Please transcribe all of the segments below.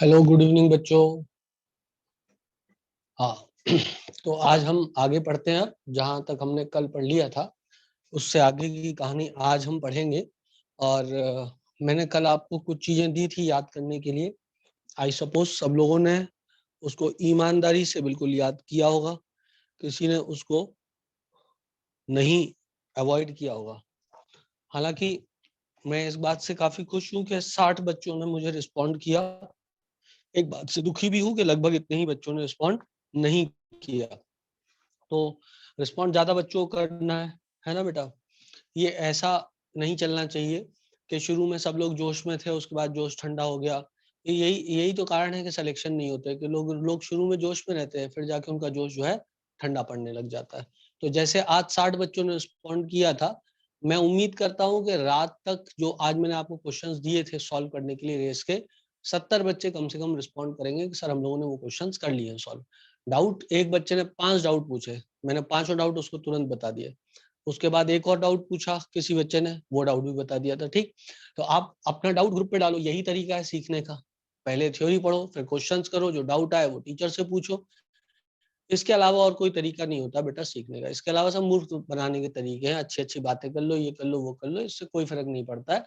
Hello, good evening बच्चों। हाँ। तो आज हम आगे पढ़ते हैं। जहाँ तक हमने कल पढ़ लिया था उससे आगे की कहानी आज हम पढ़ेंगे। और मैंने कल आपको कुछ चीजें दी थी याद करने के लिए। आई सपोज सब लोगों ने उसको ईमानदारी से बिल्कुल याद किया होगा, किसी ने उसको नहीं अवॉइड किया होगा। हालांकि मैं इस बात से काफी खुश हूँ कि 60 बच्चों ने मुझे रिस्पॉन्ड किया। एक बात से दुखी भी हूँ कि लगभग इतने ही बच्चों ने रिस्पॉन्ड नहीं किया। तो रिस्पॉन्ड ज्यादा बच्चों को करना है ना बेटा। ये ऐसा नहीं चलना चाहिए कि शुरू में सब लोग जोश में थे, उसके बाद जोश ठंडा हो गया। यही यही तो कारण है कि सिलेक्शन नहीं होता है, कि लोग लोग शुरू में जोश में रहते हैं, फिर जाके उनका जोश जो है ठंडा पड़ने लग जाता है। तो जैसे आज 60 बच्चों ने रिस्पॉन्ड किया था, मैं उम्मीद करता हूँ कि रात तक जो आज मैंने आपको क्वेश्चंस दिए थे सॉल्व करने के लिए रेस के, 70 बच्चे कम से कम रिस्पॉन्ड करेंगे कि सर हम लोगों ने वो क्वेश्चंस कर लिए हैं सॉल्व। डाउट एक बच्चे ने 5 डाउट पूछे, मैंने 5 डाउट उसको तुरंत बता दिए। उसके बाद एक और डाउट पूछा किसी बच्चे ने, वो डाउट भी बता दिया था। ठीक, तो आप अपना डाउट ग्रुप पे डालो, यही तरीका है सीखने का। पहले थ्योरी पढ़ो, फिर क्वेश्चंस करो, जो डाउट आए वो टीचर से पूछो। इसके अलावा और कोई तरीका नहीं होता बेटा सीखने का। इसके अलावा सब मूर्ख बनाने के तरीके हैं, अच्छी अच्छी बातें कर लो, ये कर लो, वो कर लो, इससे कोई फर्क नहीं पड़ता है।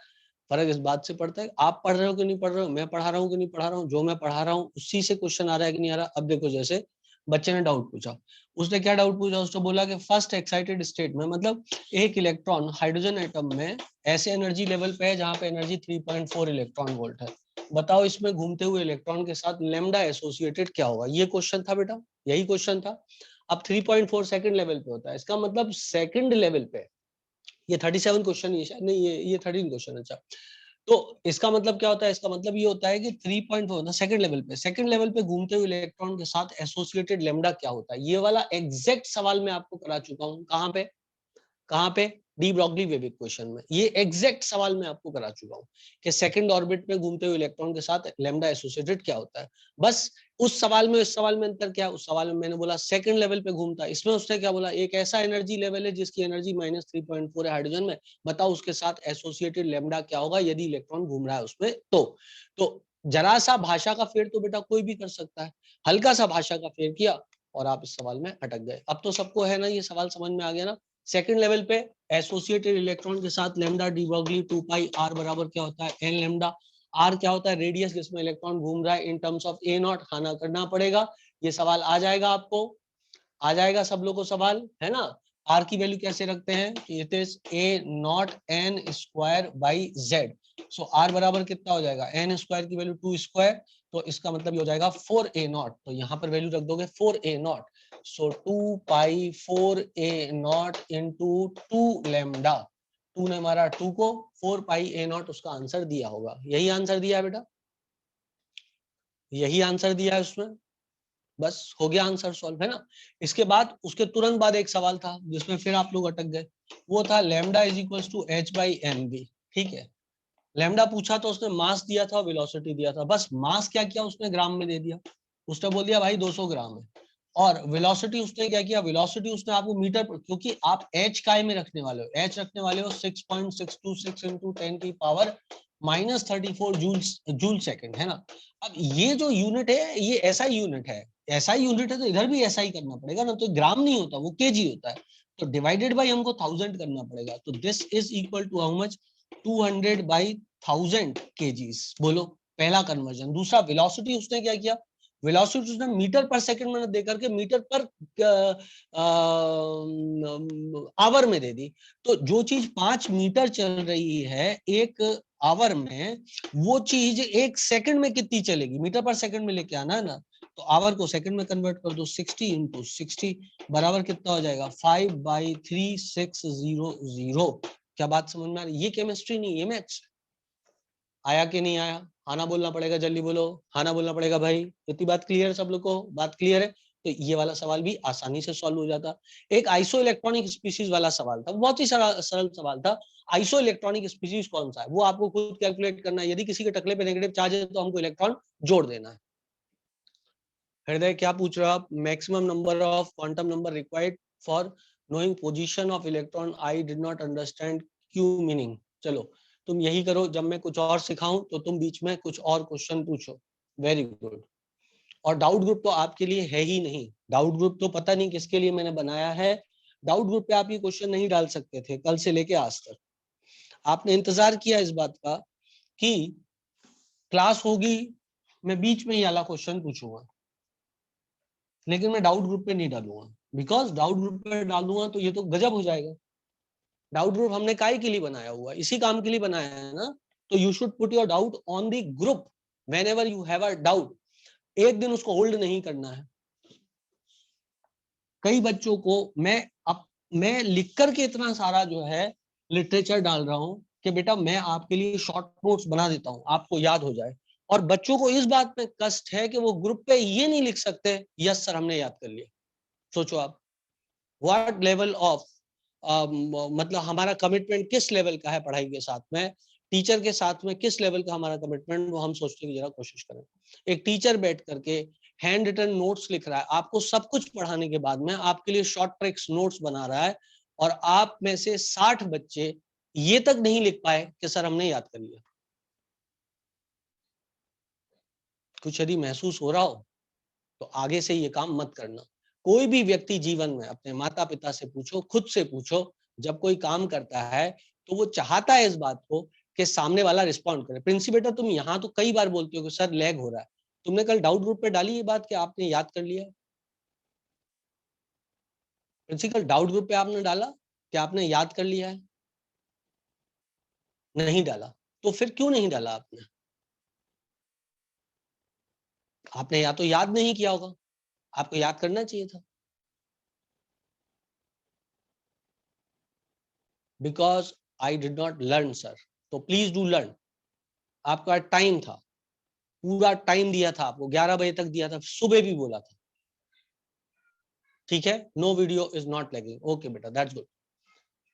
फर्क इस बात से पड़ता है आप पढ़ रहे हो कि नहीं पढ़ रहे हो, मैं पढ़ा रहा हूँ कि नहीं पढ़ा रहा हूँ, जो मैं पढ़ा रहा हूँ उसी से क्वेश्चन आ रहा है कि नहीं आ रहा। अब देखो, जैसे बच्चे ने डाउट पूछा, उसने क्या डाउट पूछा, उसने बोला कि फर्स्ट एक्साइटेड स्टेट में, मतलब एक इलेक्ट्रॉन हाइड्रोजन एटम में ऐसे एनर्जी लेवल पे है जहां पे एनर्जी 3.4 इलेक्ट्रॉन वोल्ट है। बताओ इसमें घूमते हुए इलेक्ट्रॉन के साथ लेमडा एसोसिएटेड क्या होगा। ये क्वेश्चन था बेटा, यही क्वेश्चन था। अब 3.4 सेकंड लेवल पे होता है, इसका मतलब सेकंड लेवल पे। ये 37 क्वेश्चन, ये शायद नहीं, ये 13 क्वेश्चन। अच्छा, तो इसका मतलब क्या होता है, इसका मतलब ये होता है कि 3.4 सेकंड लेवल पे, सेकंड लेवल पे घूमते हुए इलेक्ट्रॉन के साथ एसोसिएटेड लेमडा क्या होता है। ये वाला एग्जैक्ट सवाल मैं आपको करा चुका हूं। कहां पे, कहां पे, डी ब्रॉगली वेव इक्वेशन में। ये एग्जैक्ट सवाल मैं आपको करा चुका हूं कि सेकंड ऑर्बिट में घूमते हुए इलेक्ट्रॉन के साथ लैम्डा एसोसिएटेड क्या होता है। बस उस सवाल में इस सवाल में अंतर क्या है, उस सवाल में मैंने बोला सेकंड लेवल पे घूमता है, इसमें उसने क्या बोला, एक ऐसा एनर्जी लेवल है जिसकी एनर्जी -3.4 है हाइड्रोजन में, बताओ उसके साथ एसोसिएटेड लैम्डा क्या होगा यदि इलेक्ट्रॉन घूम रहा है उसमें। तो जरा सा भाषा का फेर तो बेटा कोई भी कर सकता है, हल्का सा भाषा का फेर किया और आप इस सवाल में अटक गए। अब तो सबको है ना, ये सवाल समझ में आ गया ना। सेकंड लेवल पे एसोसिएटेड इलेक्ट्रॉन के साथ lambda de Broglie 2 pi r बराबर क्या होता है, एन लैम्डा। आर क्या होता है, रेडियस जिसमें इलेक्ट्रॉन घूम रहा है in terms of A not. खाना करना पड़ेगा, ये सवाल आ जाएगा आपको, आ जाएगा सब लोग को सवाल, है ना। आर की वैल्यू कैसे रखते हैं, it is a naught n square by Z. So r बराबर कितना हो जाएगा, एन स्क्वायर की वैल्यू 2 स्क्वायर, तो इसका मतलब ये हो जाएगा 4 ए नॉट। तो यहाँ पर वैल्यू रख दोगे 4 a nought. So 2 pi 4 a nought into 2 lambda. 2 ने मारा 2 को, 4 पाई ए नॉट उसका आंसर दिया होगा। यही आंसर दिया है बेटा, यही आंसर दिया है उसमें। बस हो गया आंसर सॉल्व, है ना। इसके बाद उसके तुरंत बाद एक सवाल था जिसमें फिर आप लोग अटक गए, वो था lambda is equal to h by m v. ठीक है, लैम्डा पूछा तो उसने मास दिया था, वेलोसिटी दिया था। बस मास क्या किया उसने, ग्राम में दे दिया। उसने बोल दिया भाई 200 ग्राम है। और वेलोसिटी उसने क्या किया, वेलोसिटी उसने आपको मीटर पर, क्योंकि आप एच काय में रखने वाले हो, एच रखने वाले हो 6.626 इंटू 10 की पावर -34 जूल सेकंड, है ना। अब ये जो यूनिट है ये ऐसा यूनिट है, ऐसा यूनिट है, तो इधर भी ऐसा ही करना पड़ेगा ना। तो ग्राम नहीं होता, वो केजी होता है। तो डिवाइडेड बाई हमको 1000 करना पड़ेगा। तो this is equal to how much, 200 by 1000 kgs. बोलो पहला कन्वर्जन। दूसरा वेलोसिटी उसने क्या किया, वेलोसिटी उसने मीटर पर सेकंड में दे करके मीटर पर आवर में दे दी। तो जो चीज 5 मीटर चल रही है एक आवर में, वो चीज 1 सेकंड में कितनी चलेगी, मीटर पर सेकंड में लेके आना है ना। तो आवर को सेकंड में कन्वर्ट कर दो, 60 इंटू 60 बराबर कितना हो जाएगा, 5/3600। क्या बात समझ में आ रही, ये केमिस्ट्री नहीं, ये मैथ्स। आया कि नहीं आया, आना बोलना पड़ेगा, जल्दी बोलो, आना बोलना पड़ेगा भाई। इतनी बात क्लियर है सब लोग को, बात क्लियर है। तो ये वाला सवाल भी आसानी से सॉल्व हो जाता। एक आइसो इलेक्ट्रॉनिक स्पीशीज वाला सवाल था, बहुत ही सरल सवाल था। आइसो इलेक्ट्रॉनिक स्पीशीज कौन सा है वो आपको खुद कैलकुलेट करना है। यदि किसी के टकले पे नेगेटिव चार्ज है तो हमको इलेक्ट्रॉन जोड़ देना है। हृदय क्या पूछ रहे हो आप, maximum number of quantum number required for knowing position of electron, I did not understand Q meaning. चलो तुम यही करो, जब मैं कुछ और सिखाऊं तो तुम बीच में कुछ और क्वेश्चन पूछो। Very good. और डाउट ग्रुप तो आपके लिए है ही नहीं, डाउट ग्रुप तो पता नहीं किसके लिए मैंने बनाया है। डाउट ग्रुप पे आप ये क्वेश्चन नहीं डाल सकते थे कल से लेके आज तक। आपने इंतजार किया इस बात का कि क्लास होगी, मैं बीच में ही वाला क्वेश्चन पूछूंगा, लेकिन मैं डाउट ग्रुप पे नहीं डालूंगा, बिकॉज डाउट ग्रुप पे डालूंगा तो ये तो गजब हो जाएगा। डाउट ग्रुप हमने काहे के लिए बनाया हुआ, इसी काम के लिए बनाया है ना। तो you should put your doubt on the group when ever you have a doubt. एक दिन उसको होल्ड नहीं करना है। कई बच्चों को मैं लिख करके इतना सारा जो है लिटरेचर डाल रहा हूं कि बेटा मैं आपके लिए शॉर्ट नोट्स बना देता हूं, आपको याद हो जाए। और बच्चों को इस बात पे कष्ट है कि वो ग्रुप पे ये नहीं लिख सकते यस सर हमने याद कर लिया। सोचो आप, व्हाट लेवल ऑफ मतलब हमारा कमिटमेंट किस लेवल का है पढ़ाई के साथ में, टीचर के साथ में किस लेवल का हमारा कमिटमेंट, वो हम सोचते हैं कि जरा कोशिश करें। एक टीचर बैठ करके हैंड रिटन नोट्स लिख रहा है, आपको सब कुछ पढ़ाने के बाद में आपके लिए शॉर्ट ट्रिक्स नोट्स बना रहा है, और आप में से 60 बच्चे ये तक नहीं लिख पाए कि सर हमने याद कर लिया। कुछ यदि महसूस हो रहा हो तो आगे से ये काम मत करना। कोई भी व्यक्ति जीवन में अपने माता पिता से पूछो, खुद से पूछो, जब कोई काम करता है तो वो चाहता है इस बात को कि सामने वाला रिस्पॉन्ड करे। प्रिंसी बेटा तुम यहाँ तो कई बार बोलते हो कि सर लैग हो रहा है, तुमने कल डाउट ग्रुप पे डाली ये बात कि आपने याद कर लिया? प्रिंसी कल डाउट ग्रुप पे आपने डाला कि आपने याद कर लिया है? नहीं डाला। तो फिर क्यों नहीं डाला आपने? आपने या तो याद नहीं किया होगा, आपको याद करना चाहिए था। Because I did not learn sir, तो प्लीज डू लर्न। आपका टाइम था, पूरा टाइम दिया था आपको, 11 बजे तक दिया था, सुबह भी बोला था। ठीक है, no video is not lagging, okay बेटा दैट्स गुड।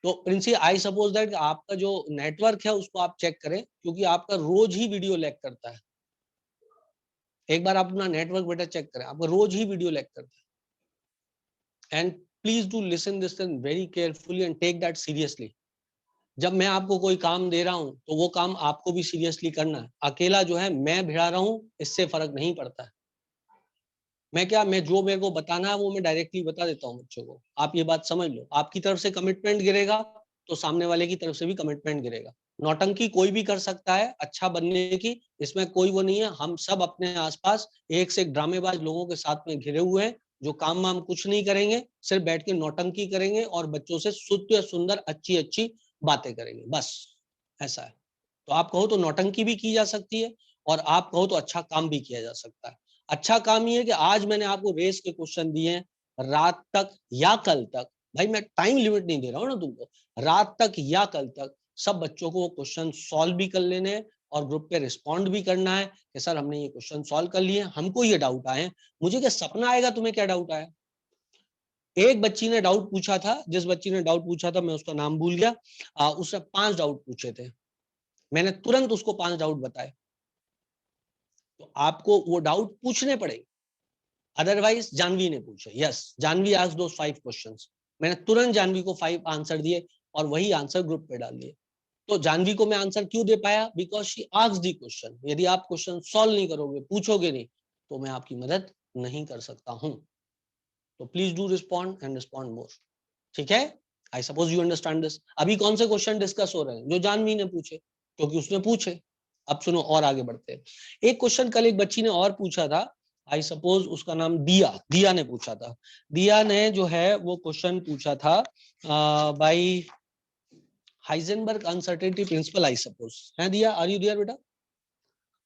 तो प्रिंसी आई सपोज दैट आपका जो नेटवर्क है उसको आप चेक करें, क्योंकि आपका रोज ही वीडियो लैग करता है। एक बार आप अपना नेटवर्क बेटा चेक करें, आपका रोज ही वीडियो लैग करता है। And please do listen this very carefully and take that seriously. जब मैं आपको कोई काम दे रहा हूं तो वो काम आपको भी सीरियसली करना है। अकेला जो है मैं भिड़ा रहा हूं इससे फर्क नहीं पड़ता है। मैं जो मेरे को बताना है वो मैं डायरेक्टली बता देता हूँ बच्चों को। आप ये बात समझ लो, आपकी तरफ से कमिटमेंट गिरेगा तो सामने वाले की तरफ से भी कमिटमेंट गिरेगा। नौटंकी कोई भी कर सकता है अच्छा बनने की, इसमें कोई वो नहीं है। हम सब अपने आसपास एक से एक ड्रामेबाज लोगों के साथ में घिरे हुए हैं, जो काम वाम कुछ नहीं करेंगे, सिर्फ बैठ के नौटंकी करेंगे और बच्चों से शुद्ध सुंदर अच्छी अच्छी बातें करेंगे, बस ऐसा है। तो आप कहो तो नौटंकी भी की जा सकती है, और आप कहो तो अच्छा काम भी किया जा सकता है। अच्छा काम ये है कि आज मैंने आपको रेस के क्वेश्चन दिए हैं, रात तक या कल तक, भाई मैं टाइम लिमिट नहीं दे रहा हूँ ना तुमको, रात तक या कल तक सब बच्चों को वो क्वेश्चन सॉल्व भी कर लेने हैं और ग्रुप पे रिस्पॉन्ड भी करना है कि सर हमने ये क्वेश्चन सॉल्व कर लिए, हमको ये डाउट आए। मुझे क्या सपना आएगा तुम्हें क्या डाउट आया? एक बच्ची ने डाउट पूछा था, जिस बच्ची ने डाउट पूछा था मैं उसका नाम भूल गया, उसने 5 डाउट पूछे थे, मैंने तुरंत उसको 5 डाउट बताए। तो आपको वो डाउट पूछने पड़ेंगे, अदरवाइज जानवी ने पूछे, यस जानवी आस्क्ड दोस 5 क्वेश्चंस, मैंने तुरंत जानवी को 5 आंसर दिए और वही आंसर ग्रुप पे डाल दिए। तो जानवी को मैं आंसर क्यों दे पाया? Because she asked the question. यदि आप क्वेश्चन सॉल्व नहीं करोगे, पूछोगे नहीं, तो मैं आपकी मदद नहीं कर सकता हूं। तो please do respond and respond more. ठीक है, I suppose you understand this. अभी कौन से क्वेश्चन डिस्कस हो रहे हैं? जो जानवी ने पूछे, क्योंकि उसने पूछे। अब सुनो और आगे बढ़ते हैं। एक क्वेश्चन कल एक बच्ची ने और पूछा था, आई सपोज उसका नाम दिया, दिया ने पूछा था। दिया ने जो है वो क्वेश्चन पूछा था by Heisenberg uncertainty principle, I suppose है। दिया आर यू देयर बेटा?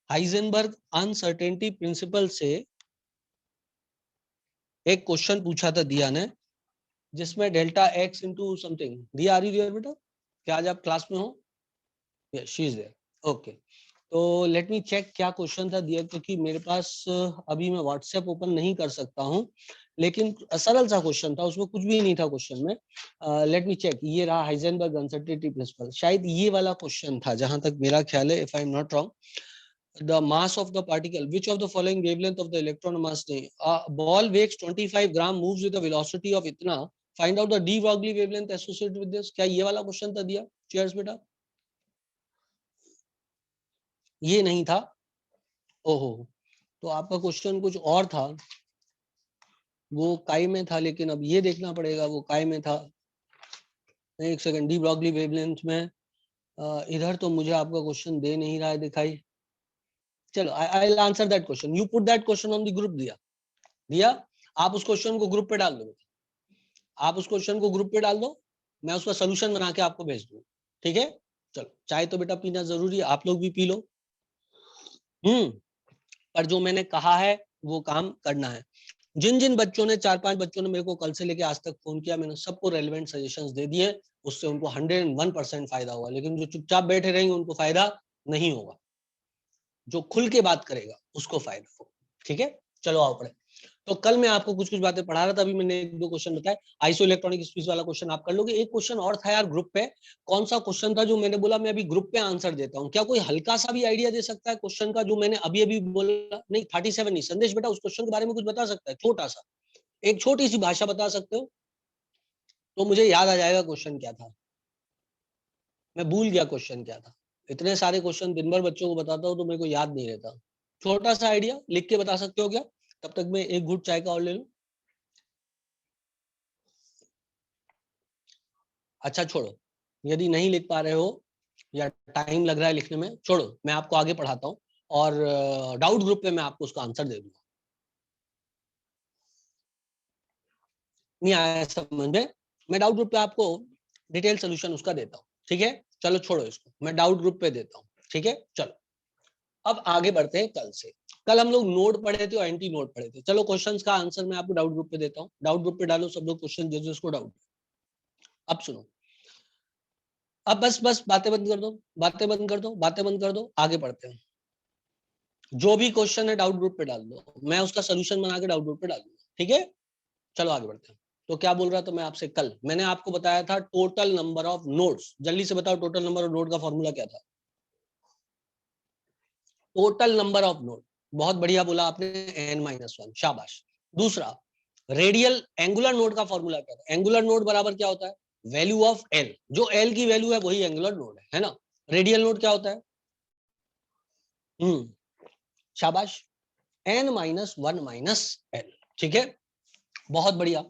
हाइजेनबर्ग अनसर्टेनिटी प्रिंसिपल से एक क्वेश्चन पूछा था दिया ने, जिसमें delta x into something. Diya are you there बेटा? क्या आज आप क्लास में हो? Yes she is there, okay. तो लेट मी चेक क्या क्वेश्चन था दिया, क्योंकि मेरे पास अभी मैं व्हाट्सएप ओपन नहीं कर सकता हूँ, लेकिन सरल सा क्वेश्चन था, उसमें कुछ भी नहीं था क्वेश्चन में। लेट मी चेक, ये रहा हाइजेनबर्ग अनसर्टेनिटी प्रिंसिपल, शायद ये वाला क्वेश्चन था जहां तक मेरा ख्याल है, if I am not wrong. The mass of the particle, which of the following wavelength of the electron mass नहीं, ball weighs 25 gram, moves with the velocity of इतना, find out the de Broglie wavelength associated with this। क्या ये वाला question था दिया? Cheers बेटा। ये नहीं था, ओहो, तो आपका क्वेश्चन कुछ और था, वो काई में था, लेकिन अब ये देखना पड़ेगा वो काई में था। एक सेकंड, डी ब्रॉगली वेवलेंथ में इधर तो मुझे आपका क्वेश्चन दे नहीं रहा है दिखाई। चलो I will answer that question, you put that question on the group. दिया दिया, आप उस क्वेश्चन को ग्रुप पे डाल दो, आप उस क्वेश्चन को ग्रुप पे डाल दो, मैं उसका सोल्यूशन बना के आपको भेज दूँ, ठीक है। चलो, चाय तो बेटा पीना जरूरी है, आप लोग भी पी लो। पर जो मैंने कहा है वो काम करना है। जिन जिन बच्चों ने, 4-5 बच्चों ने मेरे को कल से लेके आज तक फोन किया, मैंने सबको रेलेवेंट सजेशंस दे दिए, उससे उनको 101% फायदा हुआ। लेकिन जो चुपचाप बैठे रहेंगे उनको फायदा नहीं होगा, जो खुल के बात करेगा उसको फायदा होगा, ठीक है। चलो आओ पढ़े। तो कल मैं आपको कुछ कुछ बातें पढ़ा रहा था, अभी मैंने 1-2 क्वेश्चन बताए। आइसो इलेक्ट्रॉनिक स्पीच वाला क्वेश्चन आप कर लोगे। एक क्वेश्चन और था यार ग्रुप पे, कौन सा क्वेश्चन था जो मैंने बोला मैं अभी ग्रुप पे आंसर देता हूँ? क्या कोई हल्का सा भी आइडिया दे सकता है क्वेश्चन का, जो मैंने अभी अभी बोला? नहीं 37 नहीं, संदेश बेटा उस क्वेश्चन के बारे में कुछ बता सकता है? छोटा सा, एक छोटी सी भाषा बता सकते हो तो मुझे याद आ जाएगा क्वेश्चन क्या था। मैं भूल गया क्वेश्चन क्या था, इतने सारे क्वेश्चन दिन भर बच्चों को बताता हूँ तो मेरे को याद नहीं रहता। छोटा सा आइडिया लिख के बता सकते हो क्या? तब तक मैं एक घूंट चाय का और ले लूं। अच्छा छोड़ो, यदि नहीं लिख पा रहे हो या टाइम लग रहा है लिखने में, छोड़ो, मैं आपको आगे पढ़ाता हूँ और डाउट ग्रुप पे मैं आपको उसका आंसर दे दूंगा। नहीं आया समझ में? मैं डाउट ग्रुप पे आपको डिटेल सोल्यूशन उसका देता हूँ, ठीक है। चलो छोड़ो इसको, मैं डाउट ग्रुप पे देता हूँ, ठीक है। चलो अब आगे बढ़ते हैं कल से। कल हम लोग नोड पढ़े थे और एंटी नोड पढ़े थे। चलो क्वेश्चंस का आंसर मैं आपको डाउट ग्रुप पे देता हूँ, डाउट ग्रुप पे डालो सब लोग क्वेश्चन जिसको डाउट। अब सुनो, अब बस बस बातें बंद कर दो, बातें बंद कर दो, बातें बंद कर दो, आगे बढ़ते हैं। जो भी क्वेश्चन है डाउट ग्रुप पे डाल दो, मैं उसका सोल्यूशन बना के डाउट ग्रुप पे डाल दूंगा, ठीक है। चलो आगे बढ़ते हैं। तो क्या बोल रहा था मैं आपसे, कल मैंने आपको बताया था टोटल नंबर ऑफ नोड्स। जल्दी से बताओ टोटल नंबर ऑफ नोड का फॉर्मूला क्या था? टोटल नंबर ऑफ नोड, बहुत बढ़िया बोला आपने, n-1, शाबाश। दूसरा, रेडियल एंगुलर नोड का फॉर्मूला क्या था? एंगुलर नोड बराबर क्या होता है? वैल्यू ऑफ एल, जो एल की वैल्यू है वही एंगुलर नोड है ना। रेडियल नोड क्या होता है? शाबाश, n-1 - l, ठीक है, बहुत बढ़िया।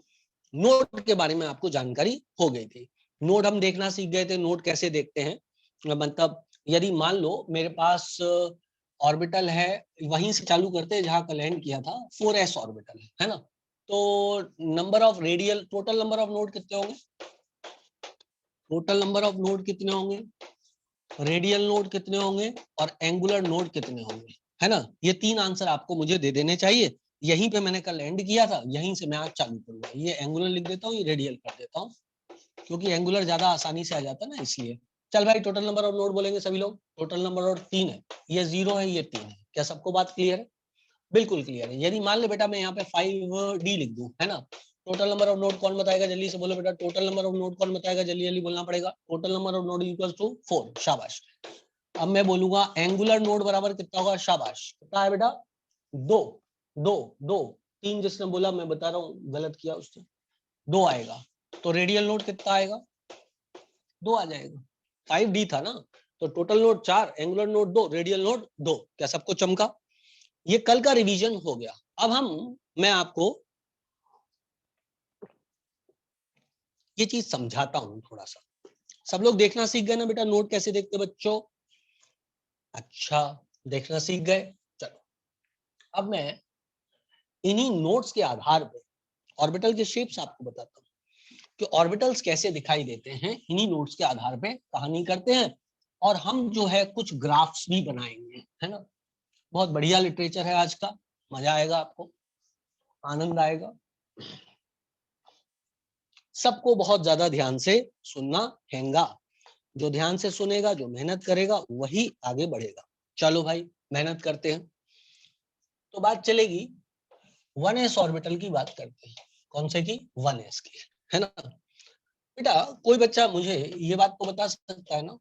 नोड के बारे में आपको जानकारी हो गई थी। नोड हम देखना सीख गए थे, नोड कैसे देखते हैं। मतलब यदि मान लो मेरे पास ऑर्बिटल है, वहीं से चालू करते हैं जहां का लैंड किया था, 4s ऑर्बिटल है ना। तो number of radial, total number of node कितने होंगे? टोटल नंबर ऑफ नोड कितने होंगे, रेडियल नोड कितने होंगे और एंगुलर नोड कितने होंगे, है ना। ये 3 आंसर आपको मुझे दे देने चाहिए। यहीं पे मैंने कल एंड किया था, यहीं से मैं आज चालू करूंगा। ये एंगुलर लिख देता हूँ, ये रेडियल कर देता हूँ, क्योंकि एंगुलर ज्यादा आसानी से आ जाता है ना, इसलिए। चल भाई, टोटल नंबर ऑफ नोड बोलेंगे सभी लोग। टोटल नंबर ऑफ 3 है, ये 0 है, ये 3 है। क्या सबको बात क्लियर है? बिल्कुल क्लियर है। यदि मान ले बेटा मैं यहाँ पे 5d लिख दूं, है ना। टोटल नंबर ऑफ नोड कौन बताएगा? जल्दी से बोलो बेटा, टोटल नंबर ऑफ नोड कौन बताएगा? जल्दी जल्दी बोलना पड़ेगा। Total number of node equals to 4, शाबाश। अब मैं बोलूंगा एंगुलर नोड बराबर कितना होगा? शाबाश, कितना है बेटा? 2, 2, 2। 3 जिसने बोला, मैं बता रहा हूँ गलत किया उसने, 2 आएगा। तो रेडियल नोड कितना आएगा? 2 आ जाएगा। 5d था ना, तो total node 4, angular node 2, radial node 2। क्या सबको चमका? ये कल का रिवीजन हो गया। अब मैं आपको ये चीज समझाता हूँ थोड़ा सा। सब लोग देखना सीख गए ना बेटा, नोट कैसे देखते बच्चों? अच्छा, देखना सीख गए। चलो अब मैं इन्हीं नोट्स के आधार पर ऑर्बिटल के शेप्स आपको बताता हूँ कि ऑर्बिटल्स कैसे दिखाई देते हैं। इन्हीं नोट्स के आधार पे कहानी करते हैं और हम जो है कुछ ग्राफ्स भी बनाएंगे, है ना। बहुत बढ़िया लिटरेचर है आज का, मजा आएगा आपको, आनंद आएगा। सबको बहुत ज्यादा ध्यान से सुनना हैगा। जो ध्यान से सुनेगा, जो मेहनत करेगा, वही आगे बढ़ेगा। चलो भाई मेहनत करते हैं। तो बात चलेगी 1s ऑर्बिटल की, बात करते हैं। कौन से की? 1s की, है ना। बेटा कोई बच्चा मुझे ये बात तो बता सकता है ना,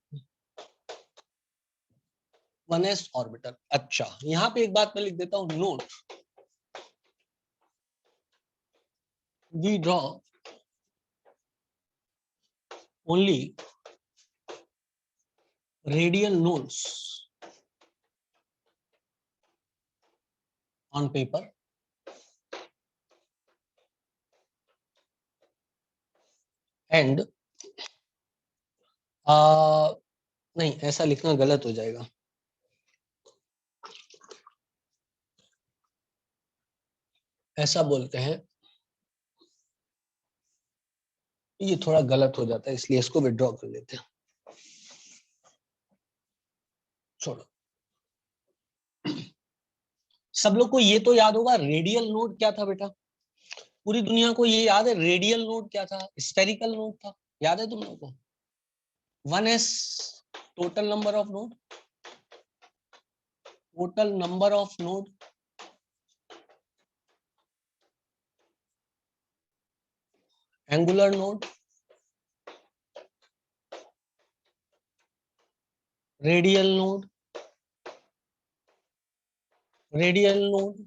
1s ऑर्बिटल। अच्छा, यहाँ पे एक बात मैं लिख देता हूँ, note, we draw only radial nodes on paper and नहीं, ऐसा लिखना गलत हो जाएगा। ऐसा बोलते हैं, ये थोड़ा गलत हो जाता है, इसलिए इसको विड्रॉ कर लेते हैं, छोड़ो। सब लोग को ये तो याद होगा, रेडियल नोड क्या था बेटा? पूरी दुनिया को ये याद है, रेडियल नोड क्या था? स्फेरिकल नोड था, याद है तुम लोगों को? 1s total number of node, total number of node, angular node, radial node, radial node,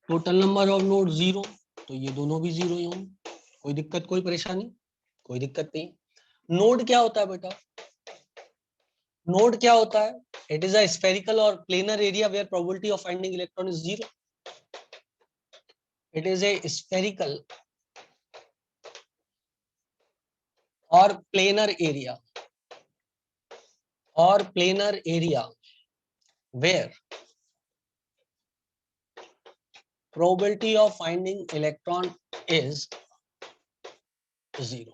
total number of node 0, तो ये दोनों भी 0 ही होंगे। कोई दिक्कत, कोई परेशानी, कोई दिक्कत नहीं। नोड क्या होता है बेटा? नोड क्या होता है? इट इज अ स्फेरिकल और planar area where probability of finding electron is 0. It is a spherical और planar area where probability of finding electron is 0.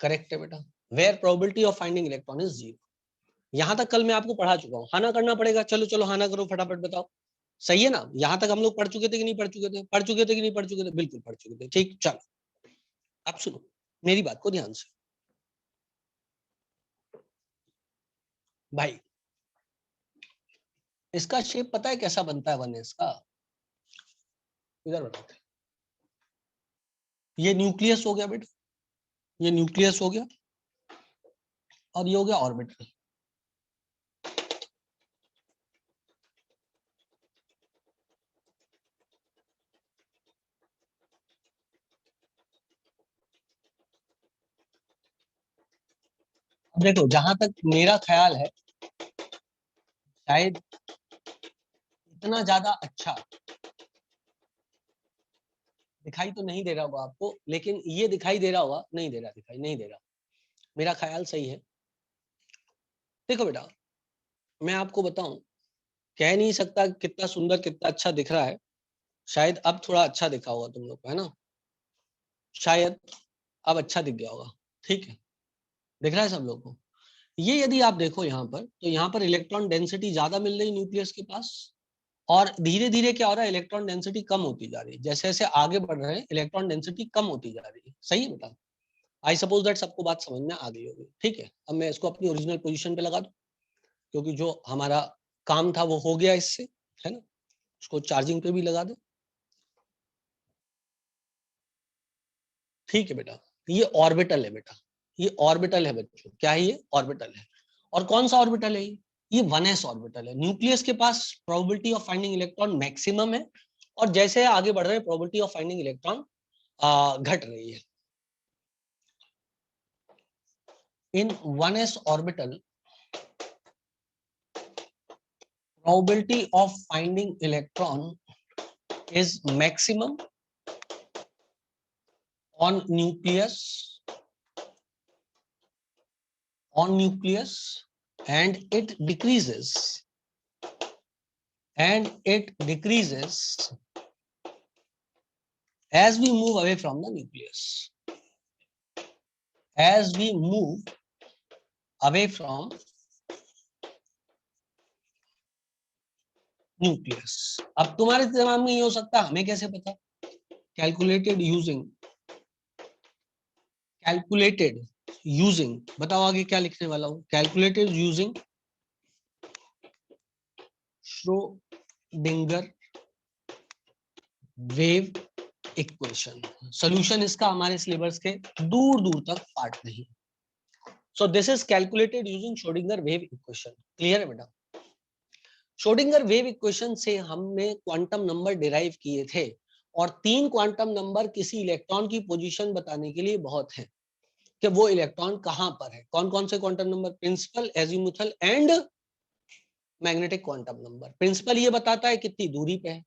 Correct है बेटा, where probability of finding electron is 0. यहां तक कल मैं आपको पढ़ा चुका हूं, हाना करना पड़ेगा। चलो चलो हाना करो फटाफट, बताओ सही है ना? यहां तक हम लोग पढ़ चुके थे कि नहीं पढ़ चुके थे? पढ़ चुके थे कि नहीं पढ़ चुके थे? बिल्कुल पढ़ चुके थे। ठीक, चलो अब सुनो मेरी बात को ध्यान से भाई। इसका शेप पता है कैसा बनता है 1s का? इधर बताते हैं। ये न्यूक्लियस हो गया बेटा, ये न्यूक्लियस हो गया और ये हो गया ऑर्बिटल। अब देखो, जहां तक मेरा ख्याल है, शायद इतना ज्यादा अच्छा दिखाई तो नहीं दे रहा होगा आपको, लेकिन ये दिखाई दे रहा होगा, नहीं दे रहा, दिखाई नहीं दे रहा, मेरा ख्याल सही है। देखो बेटा, मैं आपको बताऊं, कह नहीं सकता कितना सुंदर कितना अच्छा दिख रहा है। शायद अब थोड़ा अच्छा दिखा होगा तुम लोग को, है ना? शायद अब अच्छा दिख गया होगा। ठीक है, दिख रहा है सब लोग को? ये यदि आप देखो यहाँ पर, तो यहाँ पर इलेक्ट्रॉन डेंसिटी ज्यादा मिल रही न्यूक्लियस के पास, और धीरे धीरे क्या हो रहा है, इलेक्ट्रॉन डेंसिटी कम होती जा रही है। जैसे जैसे आगे बढ़ रहे हैं, इलेक्ट्रॉन डेंसिटी कम होती जा रही है। सही है बेटा? आई सपोज दैट सबको बात समझ में आ गई होगी। ठीक है, अब मैं इसको अपनी ओरिजिनल पोजीशन पे लगा दूं, क्योंकि जो हमारा काम था वो हो गया इससे, है ना? उसको चार्जिंग पे भी लगा दो। ठीक है बेटा, ये ऑर्बिटल है बेटा, ये ऑर्बिटल है बच्चों। क्या है ये? ऑर्बिटल है। और कौन सा ऑर्बिटल है ये 1s ऑर्बिटल है। न्यूक्लियस के पास probability of finding electron maximum है, और जैसे आगे बढ़ रहे हैं प्रोबेबिलिटी ऑफ फाइंडिंग इलेक्ट्रॉन घट रही है। इन 1s orbital, probability of finding electron is maximum on nucleus, and it decreases as we move away from the nucleus, as we move away from nucleus. अब तुम्हारे दिमाग में ये हो सकता है, हमें कैसे पता? कैलकुलेटेड यूजिंग, बताओ आगे क्या लिखने वाला हूं। Calculated using Schrodinger wave equation. Solution इसका हमारे सिलेबस के दूर दूर तक पार्ट नहीं। सो this is calculated using Schrodinger wave equation. Clear है बेटा? श्रोडिंगर वेव इक्वेशन से हमने क्वांटम नंबर डिराइव किए थे, और 3 क्वांटम नंबर किसी इलेक्ट्रॉन की पोजीशन बताने के लिए बहुत है कि वो इलेक्ट्रॉन कहां पर है। कौन कौन से quantum number? Principal, azimuthal and magnetic quantum number. Principal ये बताता है कितनी दूरी पे है।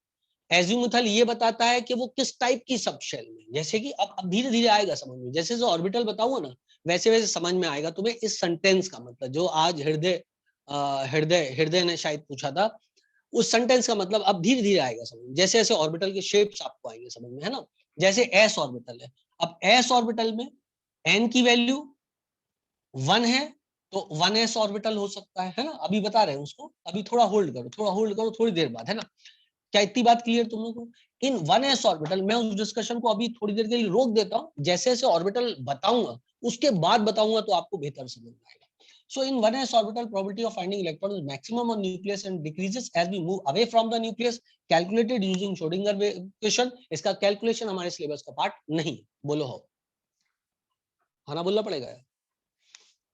एजीमुथल ये बताता है कि वो किस टाइप की सब शेल में, जैसे कि अब धीरे धीरे आएगा समझ में, जैसे जो ऑर्बिटल बताऊंगा ना वैसे वैसे समझ में आएगा तुम्हें इस सेंटेंस का मतलब, जो आज हृदय हृदय हृदय ने शायद पूछा था, उस सेंटेंस का मतलब अब धीरे धीरे आएगा समझ में, जैसे जैसे ऑर्बिटल के शेप्स आपको आएंगे समझ में, है ना। जैसे एस ऑर्बिटल है, अब एस ऑर्बिटल में एन की वैल्यू 1 है, तो 1s ऑर्बिटल हो सकता है ना, अभी बता रहे हैं उसको, अभी थोड़ा होल्ड करो, थोड़ा होल्ड करो, थोड़ी देर बाद, है ना। क्या इतनी बात क्लियर तुम लोग को? इन 1s ऑर्बिटल, मैं उस डिस्कशन को अभी थोड़ी देर के लिए रोक देता हूं, जैसे जैसे ऑर्बिटल बताऊंगा उसके बाद बताऊंगा तो आपको बेहतर समझ में आएगा। So in 1s orbital, probability of finding electron is maximum on nucleus and decreases as we move away from the nucleus. Calculated using Schrodinger equation. इसका कैलकुलेशन हमारे सिलेबस का पार्ट नहीं। बोलो हो, खाना बोलना पड़ेगा।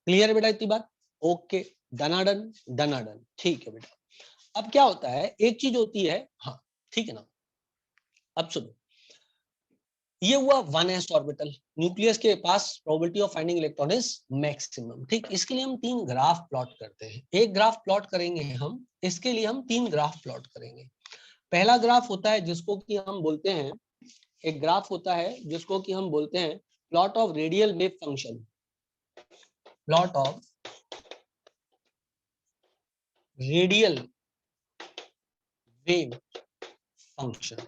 क्लियर है बेटा इतनी बात? ओके, डनाडन डनाडन, ठीक है बेटा। अब क्या होता है, एक चीज होती है, हाँ ठीक है ना। अब सुनो, ये हुआ 1s ऑर्बिटल, न्यूक्लियस के पास probability of finding electron is maximum. ठीक, इसके लिए हम 3 ग्राफ प्लॉट करते हैं। एक ग्राफ प्लॉट करेंगे हम, इसके लिए हम 3 ग्राफ प्लॉट करेंगे। पहला ग्राफ होता है जिसको कि हम बोलते हैं, एक ग्राफ होता है जिसको कि हम बोलते हैं plot of radial wave function, plot of radial wave function,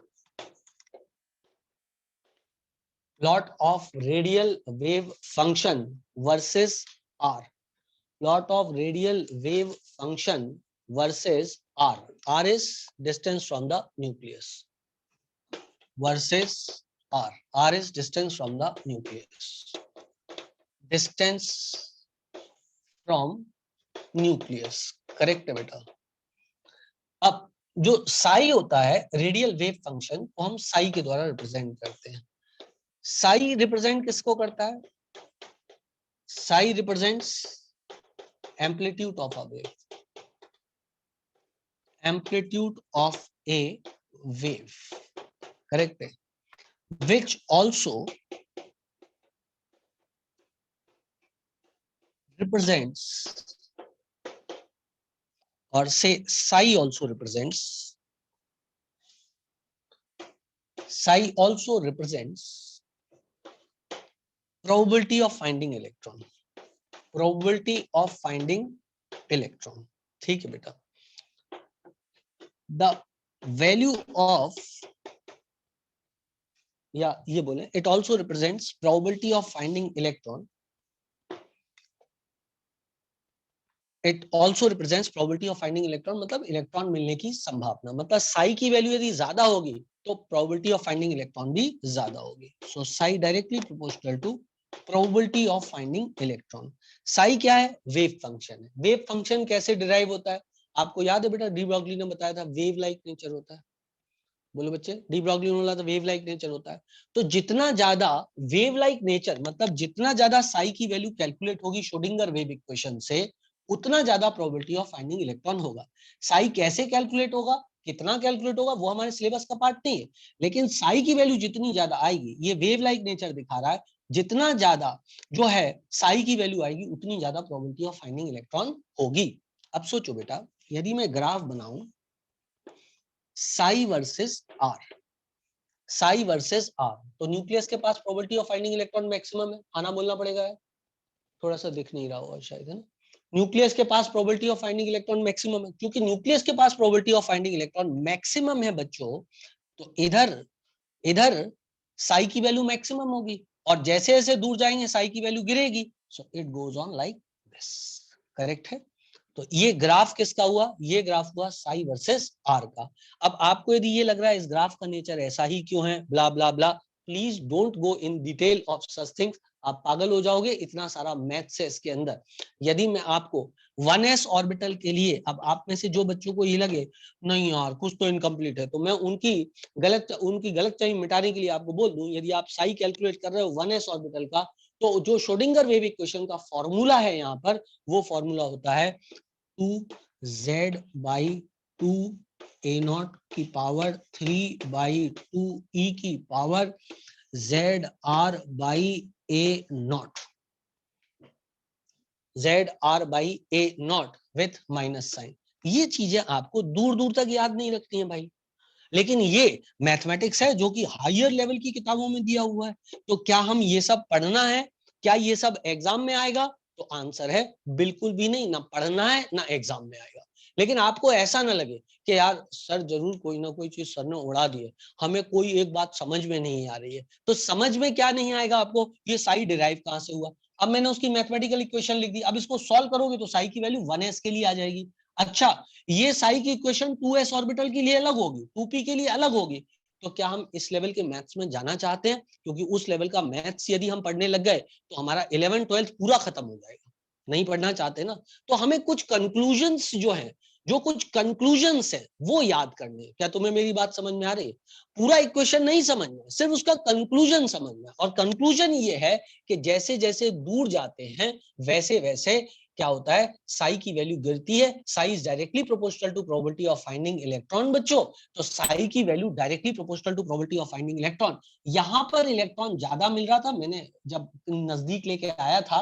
plot of radial wave function versus r, plot of radial wave function versus r. R is distance from the nucleus versus r. R is distance from the nucleus. Distance from nucleus. Correct है बेटा। अब जो साई होता है radial wave function को हम साई के द्वारा रिप्रेजेंट करते हैं। साई रिप्रेजेंट किसको करता है? Sai represents amplitude of a wave, amplitude of a wave, correct है, which also represents, or say psi also represents, psi also represents probability of finding electron, probability of finding electron। ठीक है बेटा। the value of, या ये बोले, it also represents probability of finding electron, it also represents probability of finding electron, मतलब electron मिलने की संभावना, मतलब साई की वैल्यू यदि ज्यादा होगी तो probability of finding electron भी ज्यादा होगी। so psi directly proportional to probability of finding electron। psi क्या है? वेव फंक्शन है। वेव फंक्शन कैसे डिराइव होता है आपको याद है बेटा? डी ब्रॉगली ने बताया था वेव लाइक नेचर होता है। बोलो बच्चे, डी ब्रॉगली ने बोला था वेव लाइक नेचर होता है। तो जितना ज्यादा वेव लाइक नेचर, मतलब जितना ज्यादा साई की वैल्यू कैलकुलेट होगी श्रोडिंगर वेव इक्वेशन से, उतना ज्यादा प्रोबेबिलिटी ऑफ फाइंडिंग इलेक्ट्रॉन होगा। साई कैसे कैलकुलेट होगा, कितना कैलकुलेट होगा, वो हमारे सिलेबस का पार्ट नहीं है, लेकिन साई की वैल्यू जितनी ज्यादा आएगी, ये वेव लाइक नेचर दिखा रहा है, जितना ज्यादा जो है साई की वैल्यू आएगी उतनी ज्यादा प्रोबेबिलिटी ऑफ फाइंडिंग इलेक्ट्रॉन होगी। अब सोचो बेटा, यदि मैं ग्राफ बनाऊं psi versus r, psi versus r, तो न्यूक्लियस के पास probability of finding electron maximum है, आना बोलना पड़ेगा, थोड़ा सा दिख नहीं रहा होगा शायद, है ना। न्यूक्लियस के पास probability of finding electron maximum है, क्योंकि न्यूक्लियस के पास probability of finding electron maximum है बच्चों, तो इधर इधर साई की वैल्यू मैक्सिमम होगी, और जैसे जैसे दूर जाएंगे साई की वैल्यू गिरेगी। So it goes on like this, correct है। तो ये ग्राफ किसका हुआ? ये ग्राफ हुआ साई वर्सेस आर का। अब आपको यदि ये लग रहा है इस ग्राफ का नेचर ऐसा ही क्यों है, blah blah blah, please don't go in detail of such things, आप पागल हो जाओगे, इतना सारा मैथ्स है इसके अंदर। यदि मैं आपको 1s ऑर्बिटल के लिए, अब आप में से जो बच्चों को ये लगे नहीं यार कुछ तो इनकम्प्लीट है, तो मैं उनकी गलतफहमी मिटाने के लिए आपको बोल दूं, यदि आप साई कैलकुलेट कर रहे हो 1s ऑर्बिटल का, तो जो श्रोडिंगर वेव इक्वेशन का फॉर्मूला है यहाँ पर, वो फॉर्मूला होता है 2z by 2 a नॉट की पावर 3 by 2 e की power zr by a naught, zr by a naught with minus sign. ये चीजें आपको दूर दूर तक याद नहीं रखती हैं भाई। लेकिन ये मैथमेटिक्स है जो कि हायर लेवल की किताबों में दिया हुआ है। तो क्या हम ये सब पढ़ना है? क्या ये सब एग्जाम में आएगा? तो आंसर है बिल्कुल भी नहीं, ना पढ़ना है ना एग्जाम में आएगा। लेकिन आपको ऐसा ना लगे कि यार सर जरूर कोई ना कोई चीज सर ने उड़ा दी है, हमें कोई एक बात समझ में नहीं आ रही है। तो समझ में क्या नहीं आएगा आपको? ये साई डिराइव कहां से हुआ? अब मैंने उसकी मैथमेटिकल इक्वेशन लिख दी, अब इसको सॉल्व करोगे तो साई की वैल्यू 1s के लिए आ जाएगी। अच्छा, ये साई की इक्वेशन 2s ऑर्बिटल के लिए अलग होगी, 2p के लिए अलग होगी। तो क्या हम इस लेवल के मैथ्स में जाना चाहते हैं? क्योंकि उस लेवल का मैथ्स यदि हम पढ़ने लग गए तो हमारा 11 12 पूरा खत्म हो जाएगा। नहीं पढ़ना चाहते ना। तो हमें कुछ कंक्लूजन्स जो है, जो कुछ कंक्लूजन्स है वो याद करने हैं। क्या तुम्हें मेरी बात समझ में आ रही है? पूरा इक्वेशन नहीं समझना, सिर्फ उसका कंक्लूजन समझना। और कंक्लूजन ये है कि जैसे जैसे दूर जाते हैं वैसे वैसे क्या होता है, साई की वैल्यू गिरती है। Psi is directly proportional to probability of finding electron बच्चों। तो साई की value directly proportional to probability of finding electron. यहां पर इलेक्ट्रॉन ज्यादा मिल रहा था, मैंने जब नजदीक लेके आया था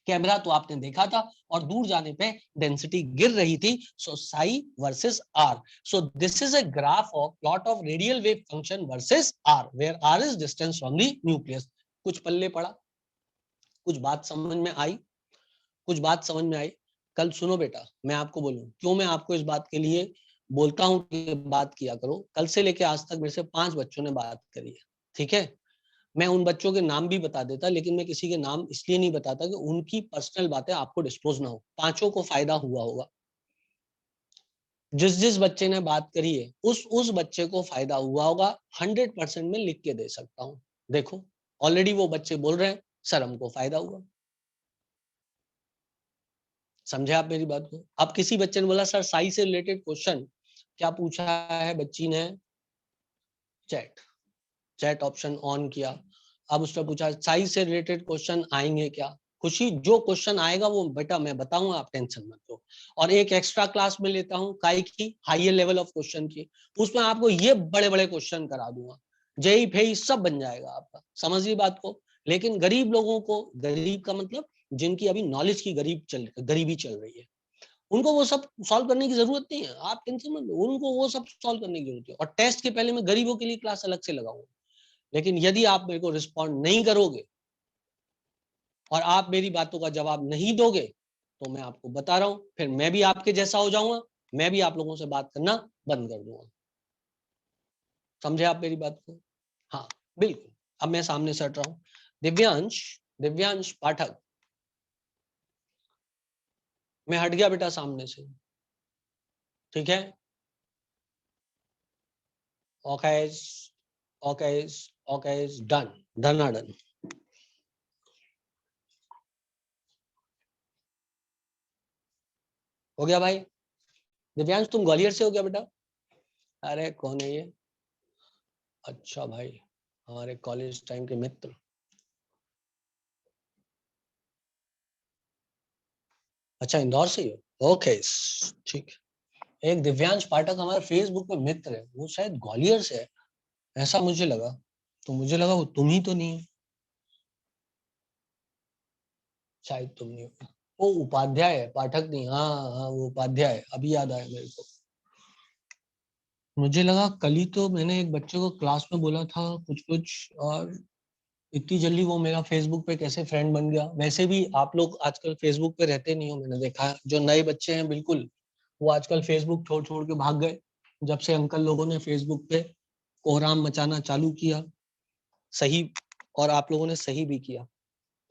कैमरा तो आपने देखा था, और दूर जाने पे डेंसिटी गिर रही थी। So psi versus r. So this is a graph of plot of radial wave function versus r, where r is distance from the nucleus. कुछ पल्ले पड़ा? कुछ बात समझ में आई? कुछ बात समझ में आई? कल सुनो बेटा, मैं आपको बोलूं क्यों मैं आपको इस बात के लिए बोलता हूं कि बात किया करो। कल से लेके आज तक मेरे से 5 बच्चों ने बात करी है, ठीक है? मैं उन बच्चों के नाम भी बता देता, लेकिन मैं किसी के नाम इसलिए नहीं बताता कि उनकी पर्सनल बातें आपको डिस्क्लोज ना हो। पांचों को फायदा हुआ होगा। जिस जिस बच्चे ने बात करी है उस बच्चे को फायदा हुआ होगा। 100% में लिख के दे सकता हूँ। देखो, ऑलरेडी वो बच्चे बोल रहे हैं सर हमको फायदा हुआ। समझे आप मेरी बात को? अब किसी बच्चे ने बोला सर साई से रिलेटेड क्वेश्चन क्या पूछा है बच्ची ने? चैट, चैट ऑप्शन ऑन किया। अब उसने पूछा साई से रिलेटेड क्वेश्चन आएंगे क्या? खुशी, जो क्वेश्चन आएगा वो बेटा मैं बताऊंगा, आप टेंशन मत लो। और एक एक्स्ट्रा क्लास में लेता हूँ काई की, हायर लेवल ऑफ क्वेश्चन की। उसमें आपको ये बड़े बड़े क्वेश्चन करा दूंगा, जेई फेई सब बन जाएगा आपका। समझिए बात को। लेकिन गरीब लोगों को, गरीब का मतलब जिनकी अभी नॉलेज की गरीबी चल रही है, उनको वो सब सॉल्व करने की जरूरत नहीं है। आप टेंशन मत लो, उनको वो सब सॉल्व करने की जरूरत है। और टेस्ट के पहले मैं गरीबों के लिए क्लास अलग से लगाऊंगा। लेकिन यदि आप मेरे को रिस्पॉन्ड नहीं करोगे और आप मेरी बातों का जवाब नहीं दोगे तो मैं आपको बता रहा हूं फिर मैं भी आपके जैसा हो जाऊंगा। मैं भी आप लोगों से बात करना बंद कर दूंगा। समझे आप मेरी बात को? हाँ, बिल्कुल। अब मैं सामने से हट रहा हूं। दिव्यांश, दिव्यांश पाठक, मैं हट गया बेटा सामने से, ठीक है? Okay, okay, okay, done, done. हो गया भाई? दिव्यांश तुम ग्वालियर से हो क्या बेटा? अरे कौन है ये? अच्छा भाई, हमारे कॉलेज टाइम के मित्र। अच्छा, इंदौर से ही हो? ओके, ठीक है। एक दिव्यांश पाठक हमारे फेसबुक पे मित्र है, वो शायद ग्वालियर से है, ऐसा मुझे लगा। तो मुझे लगा वो तुम ही तो नहीं हो। शायद तुम नहीं हो। वो उपाध्याय है, पाठक नहीं। हाँ हाँ, वो उपाध्याय है, अभी याद आया मेरे को। मुझे लगा कल ही तो मैंने एक बच्चे को क्लास में बोला था कुछ कुछ, और इतनी जल्दी वो मेरा फेसबुक पे कैसे फ्रेंड बन गया। वैसे भी आप लोग आजकल फेसबुक पे रहते नहीं हो, मैंने देखा है। जो नए बच्चे हैं बिल्कुल, वो आजकल फेसबुक छोड़ छोड़ के भाग गए जब से अंकल लोगों ने फेसबुक पे कोहराम मचाना चालू किया। सही, और आप लोगों ने सही भी किया।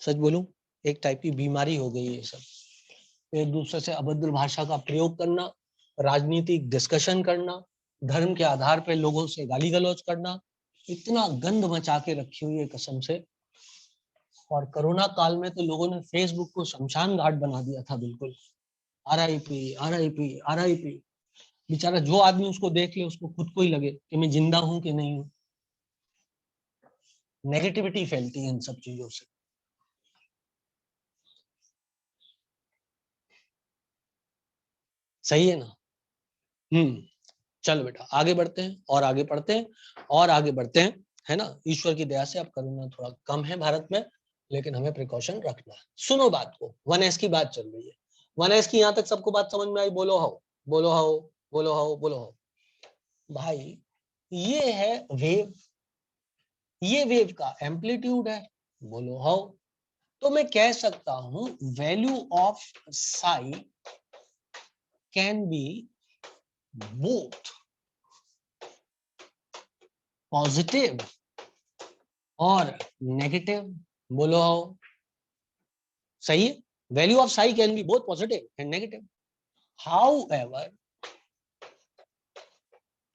सच बोलूं, एक टाइप की बीमारी हो गई है सब। एक दूसरे से अभद्र भाषा का प्रयोग करना, राजनीतिक डिस्कशन करना, धर्म के आधार पर लोगों से गाली गलौज करना, इतना गंद मचा के रखी हुई है कसम से। और कोरोना काल में तो लोगों ने फेसबुक को शमशान घाट बना दिया था बिल्कुल। RIP, RIP, RIP। बेचारा जो आदमी उसको देख ले उसको खुद को ही लगे कि मैं जिंदा हूं कि नहीं हूं। नेगेटिविटी फैलती है इन सब चीजों से। सही है ना? चलो बेटा आगे बढ़ते हैं और आगे बढ़ते हैं और आगे बढ़ते हैं, है ना? ईश्वर की दया से अब कोरोना थोड़ा कम है भारत में, लेकिन हमें प्रिकॉशन रखना है। सुनो बात को, 1s की बात चल रही है। 1s की यहाँ तक सबको बात समझ में आई? बोलो हो। बोलो हाउ, बोलो हाउ, बोलो हाउ। भाई ये है वेव, ये वेव का एम्पलीट्यूड है, बोलो हाउ। तो मैं कह सकता हूं value of psi can B both positive और नेगेटिव, बोलो हाउ। सही है, value of psi can B both positive and negative. However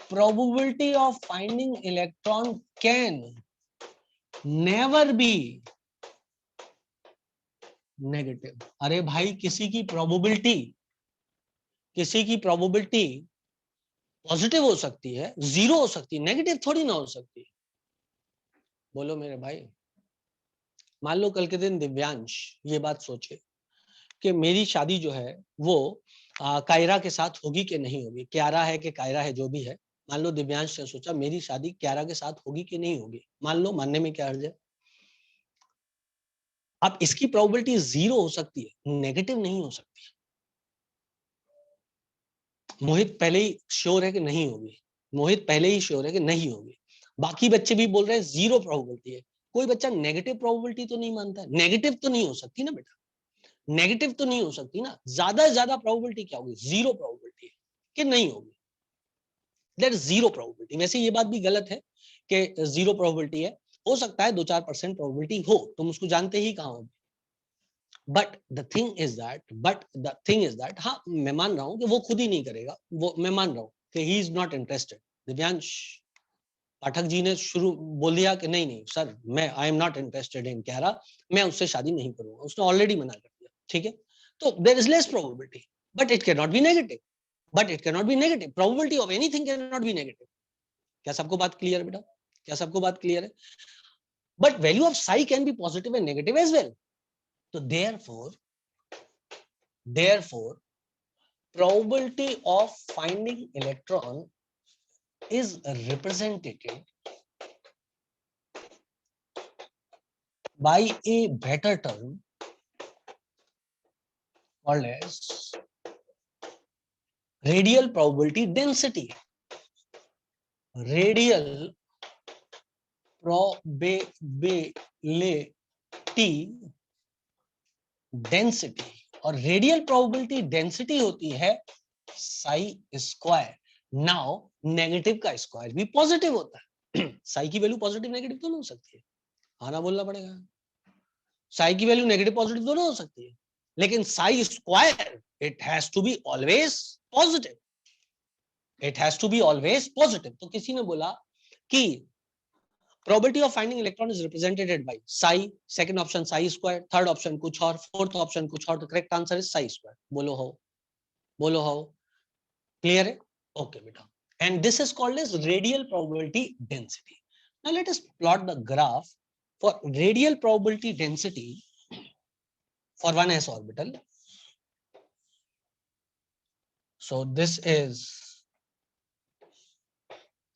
probability of finding electron can never be negative। अरे भाई किसी की प्रोबेबिलिटी पॉजिटिव हो सकती है, जीरो हो सकती है, नेगेटिव थोड़ी ना हो सकती। बोलो मेरे भाई। मान लो कल के दिन दिव्यांश ये बात सोचे कि मेरी शादी जो है वो कायरा के साथ होगी कि नहीं होगी, क्यारा है कि कायरा है, जो भी है। मान लो दिव्यांश ने सोचा मेरी शादी क्यारा के साथ होगी कि नहीं होगी, मान लो, मानने में क्या हर्ज है। अब इसकी प्रोबेबिलिटी जीरो हो सकती है, नेगेटिव नहीं हो सकती। मोहित पहले ही श्योर है कि नहीं होगी, मोहित पहले ही श्योर है कि नहीं होगी। बाकी बच्चे भी बोल रहे हैं जीरो प्रोबेबिलिटी है। कोई बच्चा नेगेटिव प्रोबेबिलिटी तो नहीं मानता है। नेगेटिव तो नहीं हो सकती ना बेटा, नेगेटिव तो नहीं हो सकती ना। ज्यादा से ज्यादा प्रोबेबिलिटी क्या होगी, जीरो प्रोबेबिलिटी है कि नहीं होगी, दैट इज जीरो प्रोबेबिलिटी। वैसे ये बात भी गलत है कि जीरो प्रोबेबिलिटी है, हो सकता है 2-4% प्रोबेबिलिटी हो, तुम उसको जानते ही कहां हो। But the thing is that हाँ मैं मान रहा हूं कि वो खुद ही नहीं करेगा, वो मैं मान रहा हूं कि he is not interested. Divyansh Pathak ji ने शुरू बोल दिया कि नहीं नहीं सर, मैं I am not interested in Kiara, मैं उससे शादी नहीं करूंगा, उसने ऑलरेडी मना कर दिया। ठीक है, तो there is less probability, but it can not be negative, probability of anything can not be negative. क्या सबको बात क्लियर है बेटा, क्या सबको बात क्लियर है। But value of psi can be positive and negative as well. तो therefore probability of finding electron is represented by a better term called as radial probability density. Radial probability density, और radial probability density होती है Sai square. Now negative का square भी positive होता है। साई की value positive negative दोनों हो सकती है, आना बोलना पड़ेगा। साई की वैल्यू नेगेटिव पॉजिटिव दोनों हो सकती है, लेकिन psi square it has to be always positive, it has to be always positive. तो किसी ने बोला कि probability of finding electron is represented by psi, second option psi square, third option कुछ और, fourth option कुछ और, तो correct answer is psi square। बोलो हो, बोलो हो, clear है? Okay बेटा, and this is called as radial probability density. Now let us plot the graph for radial probability density for one s orbital. So this is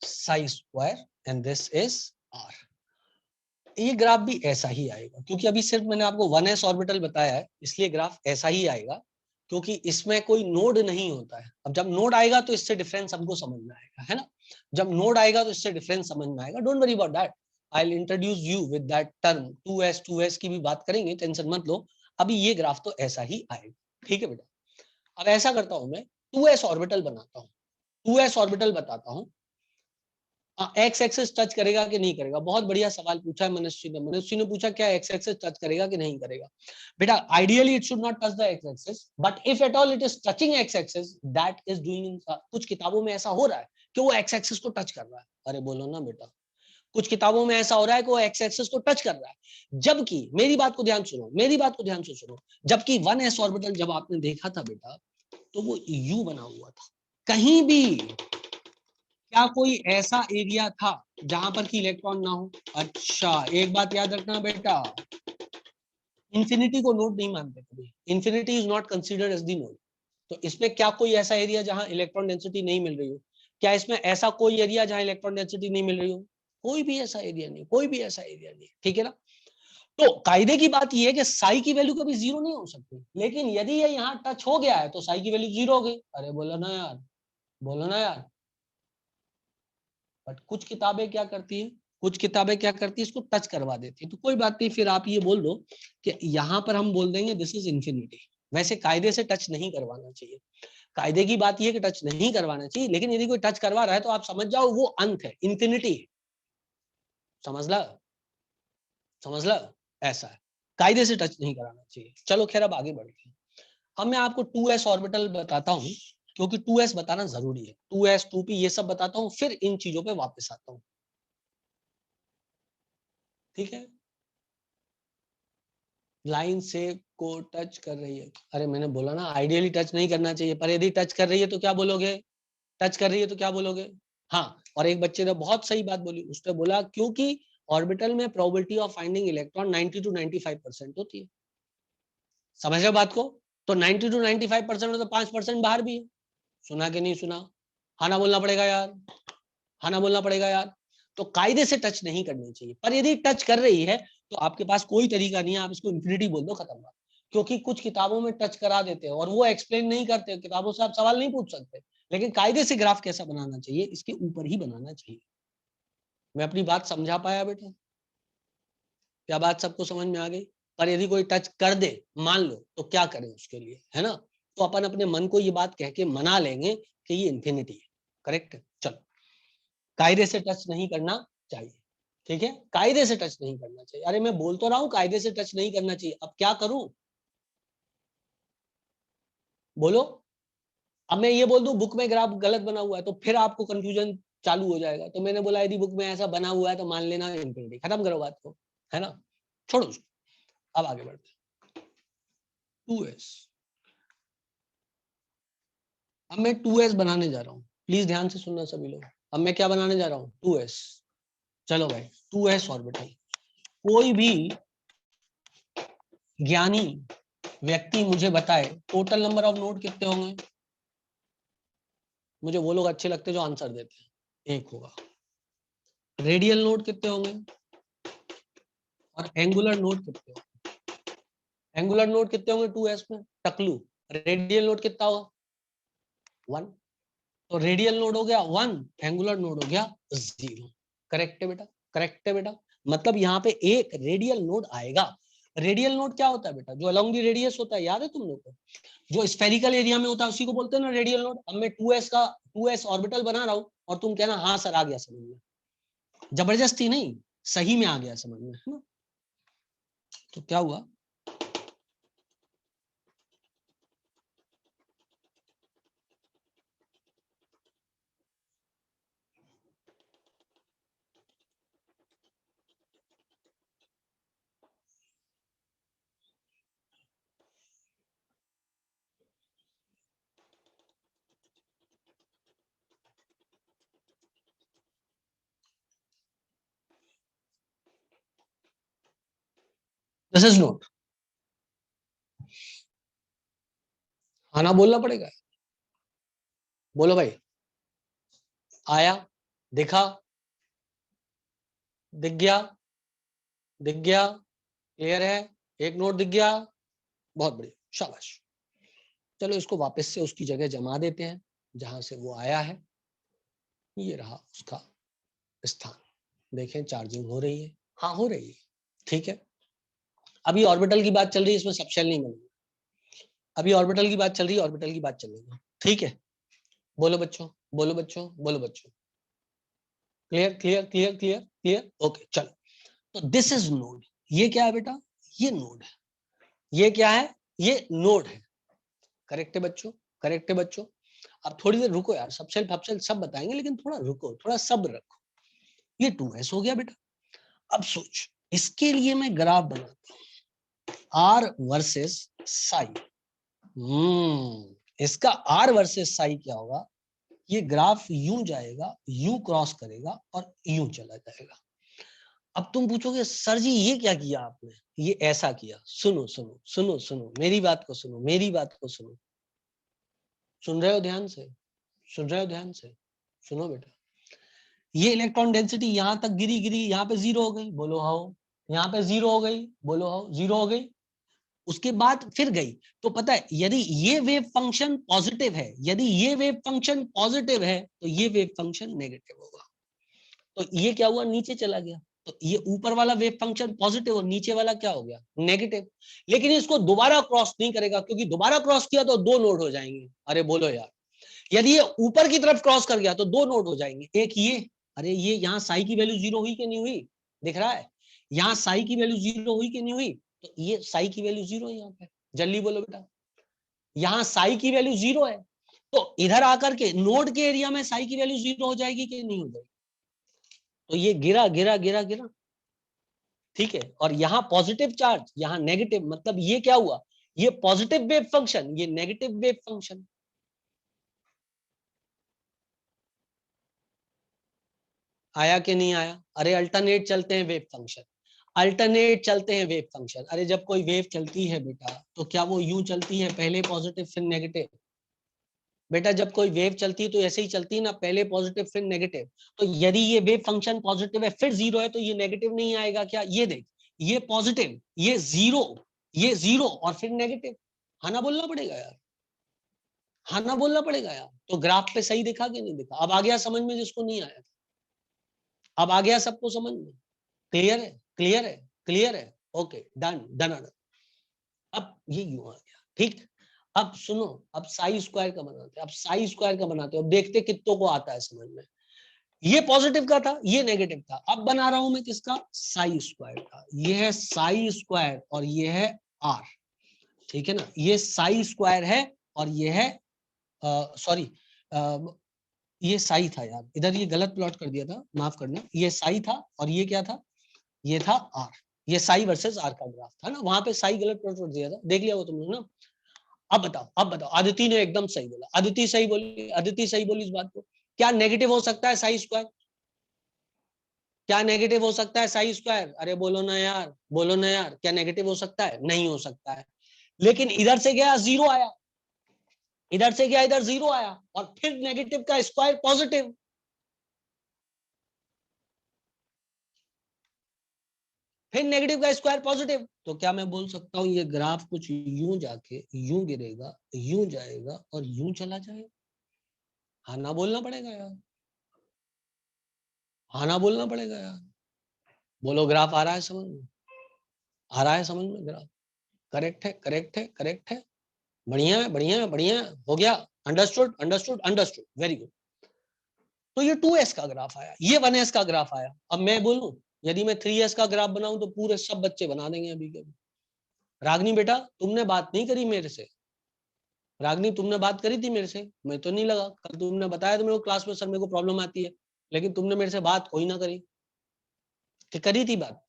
psi square and this is r. ये graph भी ऐसा ही आएगा, क्योंकि अभी सिर्फ मैंने आपको 1s orbital बताया है, इसलिए ग्राफ ऐसा ही आएगा, क्योंकि इसमें कोई नोड नहीं होता है। अब जब नोड आएगा तो इससे डिफरेंस हमको समझ में आएगा, है ना। जब नोड आएगा तो इससे डिफरेंस समझ में आएगा। Don't worry about that, I will introduce you with that term. 2s की भी बात करेंगे, टेंशन मत लो। अभी ये ग्राफ तो ऐसा ही आएगा, ठीक है बेटा। अब ऐसा करता हूं मैं, 2s ऑर्बिटल बनाता हूँ, 2s ऑर्बिटल बताता हूँ। एक्स एक्सेस टच करेगा कि नहीं करेगा। बहुत बढ़िया सवाल पूछा है मनुष्य ने पूछा क्या एक्स एक्सेस टच करेगा कि नहीं करेगा। बेटा ideally it should not touch the x axis, but if at all it is touching x axis, that is doing. कुछ किताबों में ऐसा हो रहा है कि वो एक्स एक्सेस को टच कर रहा है। अरे बोलो ना बेटा, कुछ किताबों में ऐसा हो रहा है कि वो एक्स एक्सेस को टच कर रहा है, जबकि मेरी बात को ध्यान सुनो, मेरी बात को ध्यान से सुनो, जबकि 1s ऑर्बिटल जब आपने देखा था बेटा, तो वो यू बना हुआ था। कहीं भी क्या कोई ऐसा एरिया था जहां पर कि इलेक्ट्रॉन ना हो? अच्छा एक बात याद रखना बेटा, इंफिनिटी को नोड नहीं मानते कभी, infinity is not considered as the node. तो इसमें क्या कोई ऐसा एरिया जहां इलेक्ट्रॉन डेंसिटी नहीं मिल रही हो? क्या इसमें ऐसा कोई एरिया जहां इलेक्ट्रॉन डेंसिटी नहीं मिल रही हो? कोई भी ऐसा एरिया नहीं, कोई भी ऐसा एरिया नहीं, ठीक है ना। तो कायदे की बात यह है कि साई की वैल्यू कभी जीरो नहीं हो सकती, लेकिन यदि ये यहाँ टच हो गया है तो साई की वैल्यू जीरो हो गई। अरे बोलो ना यार, बोलो ना यार। बट कुछ किताबें क्या करती है, कुछ किताबें क्या करती है, इसको टच करवा देती है। तो कोई बात नहीं, फिर आप ये बोल दो कि यहाँ पर हम बोल देंगे दिस इज इंफिनिटी। वैसे कायदे से टच नहीं करवाना चाहिए, कायदे की बात यह है कि टच नहीं करवाना चाहिए, लेकिन यदि कोई टच करवा रहा है तो आप समझ जाओ वो अंत है, इंफिनिटी है। समझ ला, समझ ला, ऐसा है। कायदे से टच नहीं कराना चाहिए। चलो खैर अब आगे बढ़ते हैं। अब मैं आपको 2s ऑर्बिटल बताता हूं, क्योंकि 2s बताना जरूरी है। 2s 2p ये सब बताता हूं, फिर इन चीजों पे वापस आता हूं। ठीक है, लाइन से को टच कर रही है। अरे मैंने बोला ना आइडियली टच नहीं करना चाहिए, पर यदि टच कर रही है तो क्या बोलोगे, टच कर रही है तो क्या बोलोगे। हाँ, और एक बच्चे ने बहुत सही बात बोली, उसने बोला क्योंकि ऑर्बिटल में probability of finding electron 90 to 95% होती है। समझ रहे बात को। तो 90 to 95% में तो 5% बाहर भी है। सुना कि नहीं सुना, हाँ ना बोलना पड़ेगा यार, हाँ ना बोलना पड़ेगा यार। तो कायदे से टच नहीं करनी चाहिए, पर यदि टच कर रही है तो आपके पास कोई तरीका नहीं है, आप इसको इंफिनिटी बोल दो, खत्म बात। क्योंकि कुछ किताबों में टच करा देते हैं और वो एक्सप्लेन नहीं करते, किताबों से आप सवाल नहीं पूछ सकते, लेकिन कायदे से ग्राफ कैसा बनाना चाहिए इसके ऊपर ही बनाना चाहिए। मैं अपनी बात समझा पाया बेटा, क्या बात सबको समझ में आ गई। पर यदि कोई टच कर दे मान लो तो क्या करें उसके लिए, है ना। तो अपन अपने मन को ये बात कह के मना लेंगे कि ये इंफिनिटी है। करेक्ट है। चलो, कायदे से टच नहीं करना चाहिए। ठीक है, कायदे से टच नहीं करना चाहिए। अरे मैं बोल तो रहा हूं कायदे से टच नहीं करना चाहिए, अब क्या करूं बोलो। अब मैं ये बोल दूं बुक में ग्राफ गलत बना हुआ है तो फिर आपको कंफ्यूजन चालू हो जाएगा। तो मैंने बोला यदि बुक में ऐसा बना हुआ है तो मान लेना इंफिनिटी, खत्म करो बात को, है ना, छोड़ो उसको। अब आगे बढ़ते हैं। 2s, अब मैं 2s बनाने जा रहा हूँ, प्लीज ध्यान से सुनना सभी लोग। अब मैं क्या बनाने जा रहा हूँ, 2s। चलो भाई, 2s ऑर्बिटल। कोई भी ज्ञानी व्यक्ति मुझे बताए टोटल नंबर ऑफ नोड कितने होंगे। मुझे वो लोग अच्छे लगते जो आंसर देते हैं। एक होगा। रेडियल नोड कितने होंगे और एंगुलर नोड कितने होंगे। एंगुलर नोड कितने होंगे 2s में, टकलू। रेडियल नोड कितना होगा 1। तो रेडियल नोड हो गया 1, एंगुलर नोड हो गया 0। करेक्ट है बेटा, करेक्ट है बेटा। मतलब यहाँ पे एक रेडियल नोड आएगा। रेडियल नोड क्या होता है बेटा, जो अलोंग दी रेडियस होता है, याद है तुम लोग को, जो स्फेरिकल एरिया में होता है उसी को बोलते हैं ना रेडियल नोड। अब मैं 2s ऑर्बिटल बना रहा हूँ और तुम कहना हाँ सर आ गया समझ में, जबरदस्ती नहीं, सही में आ गया समझ में, है ना। तो क्या हुआ, दिस इज नोट। हाँ ना बोलना पड़ेगा, बोलो भाई। आया, दिखा, दिख गया, दिख गया, क्लियर है, एक नोट दिख गया, बहुत बढ़िया, शाबाश। चलो इसको वापस से उसकी जगह जमा देते हैं जहां से वो आया है। ये रहा उसका स्थान। देखें चार्जिंग हो रही है, हाँ हो रही है, ठीक है। अभी ऑर्बिटल की बात चल रही है, इसमें सबशेल नहीं बनेगा। अभी ऑर्बिटल की बात चल रही है, ऑर्बिटल की बात चलेगी, ठीक है। बोलो बच्चों, बोलो बच्चों, बोलो बच्चों। Clear clear clear clear clear, okay चलो। तो दिस इज नोड। ये क्या है बेटा, ये नोड है। ये क्या है, ये नोड है। करेक्ट है बच्चों, करेक्ट है बच्चों। अब थोड़ी देर रुको यार, सबसेल फपसेल सब बताएंगे, लेकिन थोड़ा रुको, थोड़ा सब्र रखो। ये 2s हो गया बेटा। अब सोच, इसके लिए मैं ग्राफ बनाता हूँ, आर वर्सेस साई। इसका आर वर्सेस साई क्या होगा, ये ग्राफ यूं जाएगा, यूं क्रॉस करेगा और यूं चला जाएगा। अब तुम पूछोगे सर जी ये क्या किया आपने, ये ऐसा किया। सुनो सुनो सुनो सुनो, मेरी बात को सुनो, मेरी बात को सुनो। सुन रहे हो ध्यान से, सुन रहे हो ध्यान से, सुनो बेटा। ये इलेक्ट्रॉन डेंसिटी यहां तक गिरी गिरी, यहाँ पे 0 हो गई, बोलो हाँ। यहाँ पे जीरो हो गई, बोलो हो जीरो हो गई, उसके बाद फिर गई। तो पता है यदि ये वेव फंक्शन पॉजिटिव है, यदि ये वेव फंक्शन पॉजिटिव है तो ये वेव फंक्शन नेगेटिव होगा। तो ये क्या हुआ, नीचे चला गया। तो ये ऊपर वाला वेव फंक्शन पॉजिटिव और नीचे वाला क्या हो गया, नेगेटिव। लेकिन इसको दोबारा क्रॉस नहीं करेगा, क्योंकि दोबारा क्रॉस किया तो दो नोड हो जाएंगे। अरे बोलो यार, यदि ये ऊपर की तरफ क्रॉस कर गया तो दो नोड हो जाएंगे, एक ये, अरे ये यहाँ साई की वैल्यू जीरो हुई कि नहीं हुई, दिख रहा है, यहाँ साई की वैल्यू जीरो हुई कि नहीं हुई, तो ये साई की वैल्यू जीरो है यहाँ पे, जल्दी बोलो बेटा, यहाँ साई की वैल्यू जीरो है, तो इधर आकर के नोड के एरिया में साई की वैल्यू जीरो हो जाएगी कि नहीं हो जाएगी, तो ये गिरा गिरा गिरा गिरा, ठीक है। और यहाँ पॉजिटिव चार्ज, यहाँ नेगेटिव, मतलब ये क्या हुआ, ये पॉजिटिव वेव फंक्शन, ये नेगेटिव वेव फंक्शन। आया कि नहीं आया, अरे अल्टरनेट चलते हैं वेव फंक्शन, अल्टरनेट चलते हैं वेव फंक्शन। अरे जब कोई वेव चलती है बेटा, तो क्या वो यूं चलती है, पहले पॉजिटिव फिर नेगेटिव, बेटा जब कोई वेव चलती है तो ऐसे ही चलती है ना, पहले पॉजिटिव फिर नेगेटिव। तो यदि ये वेव फंक्शन पॉजिटिव है फिर जीरो है, तो ये नेगेटिव नहीं आएगा क्या, ये देख, ये पॉजिटिव, ये जीरो, ये जीरो और फिर नेगेटिव। हाँ ना बोलना पड़ेगा यार, हाँ ना बोलना पड़ेगा यार। तो ग्राफ पे सही दिखा कि नहीं दिखा, अब आ गया समझ में जिसको नहीं आया, अब आ गया सबको समझ में, क्लियर है, क्लियर है, क्लियर है, ओके डन डन। अब ये यूं आ गया, ठीक। अब सुनो, अब साई स्क्वायर का बनाते हैं, अब साई स्क्वायर का बनाते हैं, अब देखते कितनों को आता है समझ में। ये पॉजिटिव का था, ये नेगेटिव था, अब बना रहा हूं मैं किसका, साई स्क्वायर का। ये है साई स्क्वायर और ये है आर, ठीक है ना, ये साई स्क्वायर है और ये है, सॉरी, ये साई था यार, इधर ये गलत प्लॉट कर दिया था, माफ करना, ये साई था और ये क्या था, ये था आर। ये साई वर्सेस आर का ग्राफ था ना, वहां पे साई गलत प्लॉट कर दिया था, देख लिया वो तुम लोग ना। अब बताओ, अब बताओ, अदिति ने एकदम सही बोला, अदिति सही बोली, अदिति सही बोली इस बात को। क्या नेगेटिव हो सकता है साई स्क्वायर, क्या नेगेटिव हो सकता है साई स्क्वायर, अरे बोलो ना यार, बोलो ना यार, क्या नेगेटिव हो सकता है, नहीं हो सकता है। लेकिन इधर से गया जीरो आया, इधर से गया इधर जीरो आया, और फिर नेगेटिव का स्क्वायर पॉजिटिव, फिर नेगेटिव का स्क्वायर पॉजिटिव। तो क्या मैं बोल सकता हूँ ये ग्राफ कुछ यूं जाके यूं गिरेगा, यूं जाएगा और यूं चला जाएगा, हाँ ना बोलना पड़ेगा यार, हाँ ना बोलना पड़ेगा यार। बोलो ग्राफ आ रहा है समझ में, आ रहा है समझ में ग्राफ, करेक्ट है, करेक्ट है, करेक्ट है, बढ़िया है, बढ़िया है, बढ़िया है, हो गया, understood understood understood, very good. तो ये 2s का ग्राफ आया, ये 1s का ग्राफ आया। अब मैं बोलूं, यदि मैं 3s का ग्राफ बनाऊं तो पूरे सब बच्चे बना देंगे अभी के अभी। रागनी बेटा तुमने बात नहीं करी मेरे से, रागनी तुमने बात करी थी मेरे से, मैं तो नहीं लगा, कल तुमने बताया तो मेरे को क्लास में, सर मेरे को प्रॉब्लम आती है, लेकिन तुमने मेरे से बात कोई ना करी, कि करी थी बात,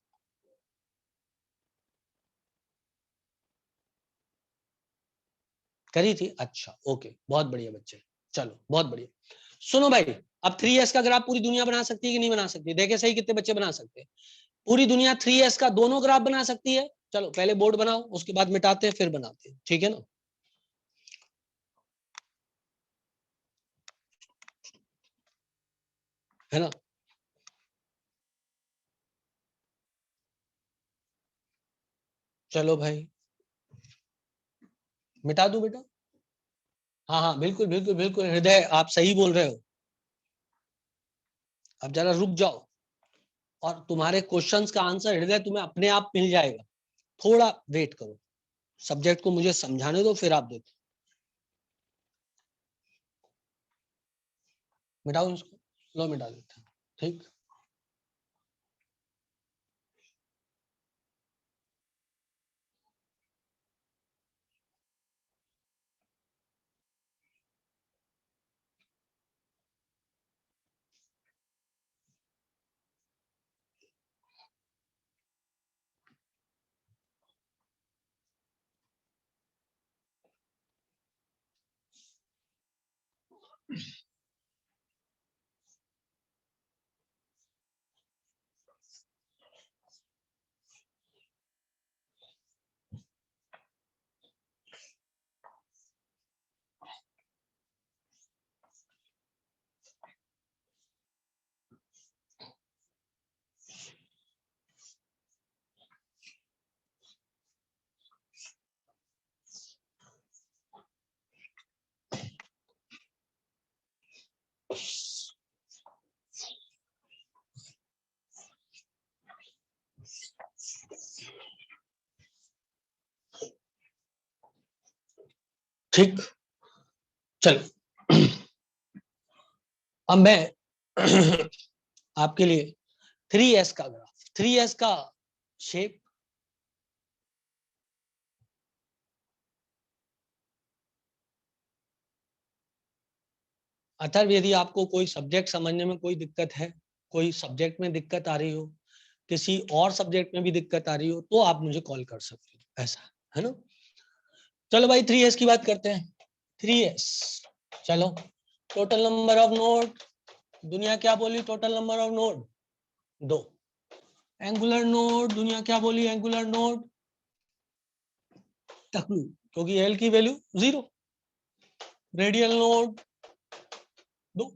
करी थी, अच्छा ओके, बहुत बढ़िया बच्चे, चलो बहुत बढ़िया। सुनो भाई, अब 3s का ग्राफ पूरी दुनिया बना सकती है कि नहीं बना सकती, देखे सही कितने बच्चे बना सकते हैं, पूरी दुनिया 3s का दोनों ग्राफ बना सकती है। चलो पहले बोर्ड बनाओ, उसके बाद मिटाते हैं फिर बनाते हैं, ठीक है ना। है ना, चलो भाई, मिटा दो बेटा, हाँ हाँ बिल्कुल बिल्कुल बिल्कुल, हृदय आप सही बोल रहे हो। अब जरा रुक जाओ, और तुम्हारे क्वेश्चंस का आंसर हृदय तुम्हें अपने आप मिल जाएगा, थोड़ा वेट करो, सब्जेक्ट को मुझे समझाने दो फिर आप देखो। मिटाओ इसको, लो मिटा देते हैं, ठीक। ठीक, चलो अब मैं आपके लिए 3s का ग्राफ, 3s का शेप, अतः यदि आपको कोई सब्जेक्ट समझने में कोई दिक्कत है, कोई सब्जेक्ट में दिक्कत आ रही हो, किसी और सब्जेक्ट में भी दिक्कत आ रही हो, तो आप मुझे कॉल कर सकते हो, ऐसा है ना। चलो भाई 3s की बात करते हैं। 3s, चलो टोटल नंबर ऑफ नोड, दुनिया क्या बोली, total number of node 2। Angular node, दुनिया क्या बोली, एंगुलर नोड W, क्योंकि L की वैल्यू 0। Radial node 2।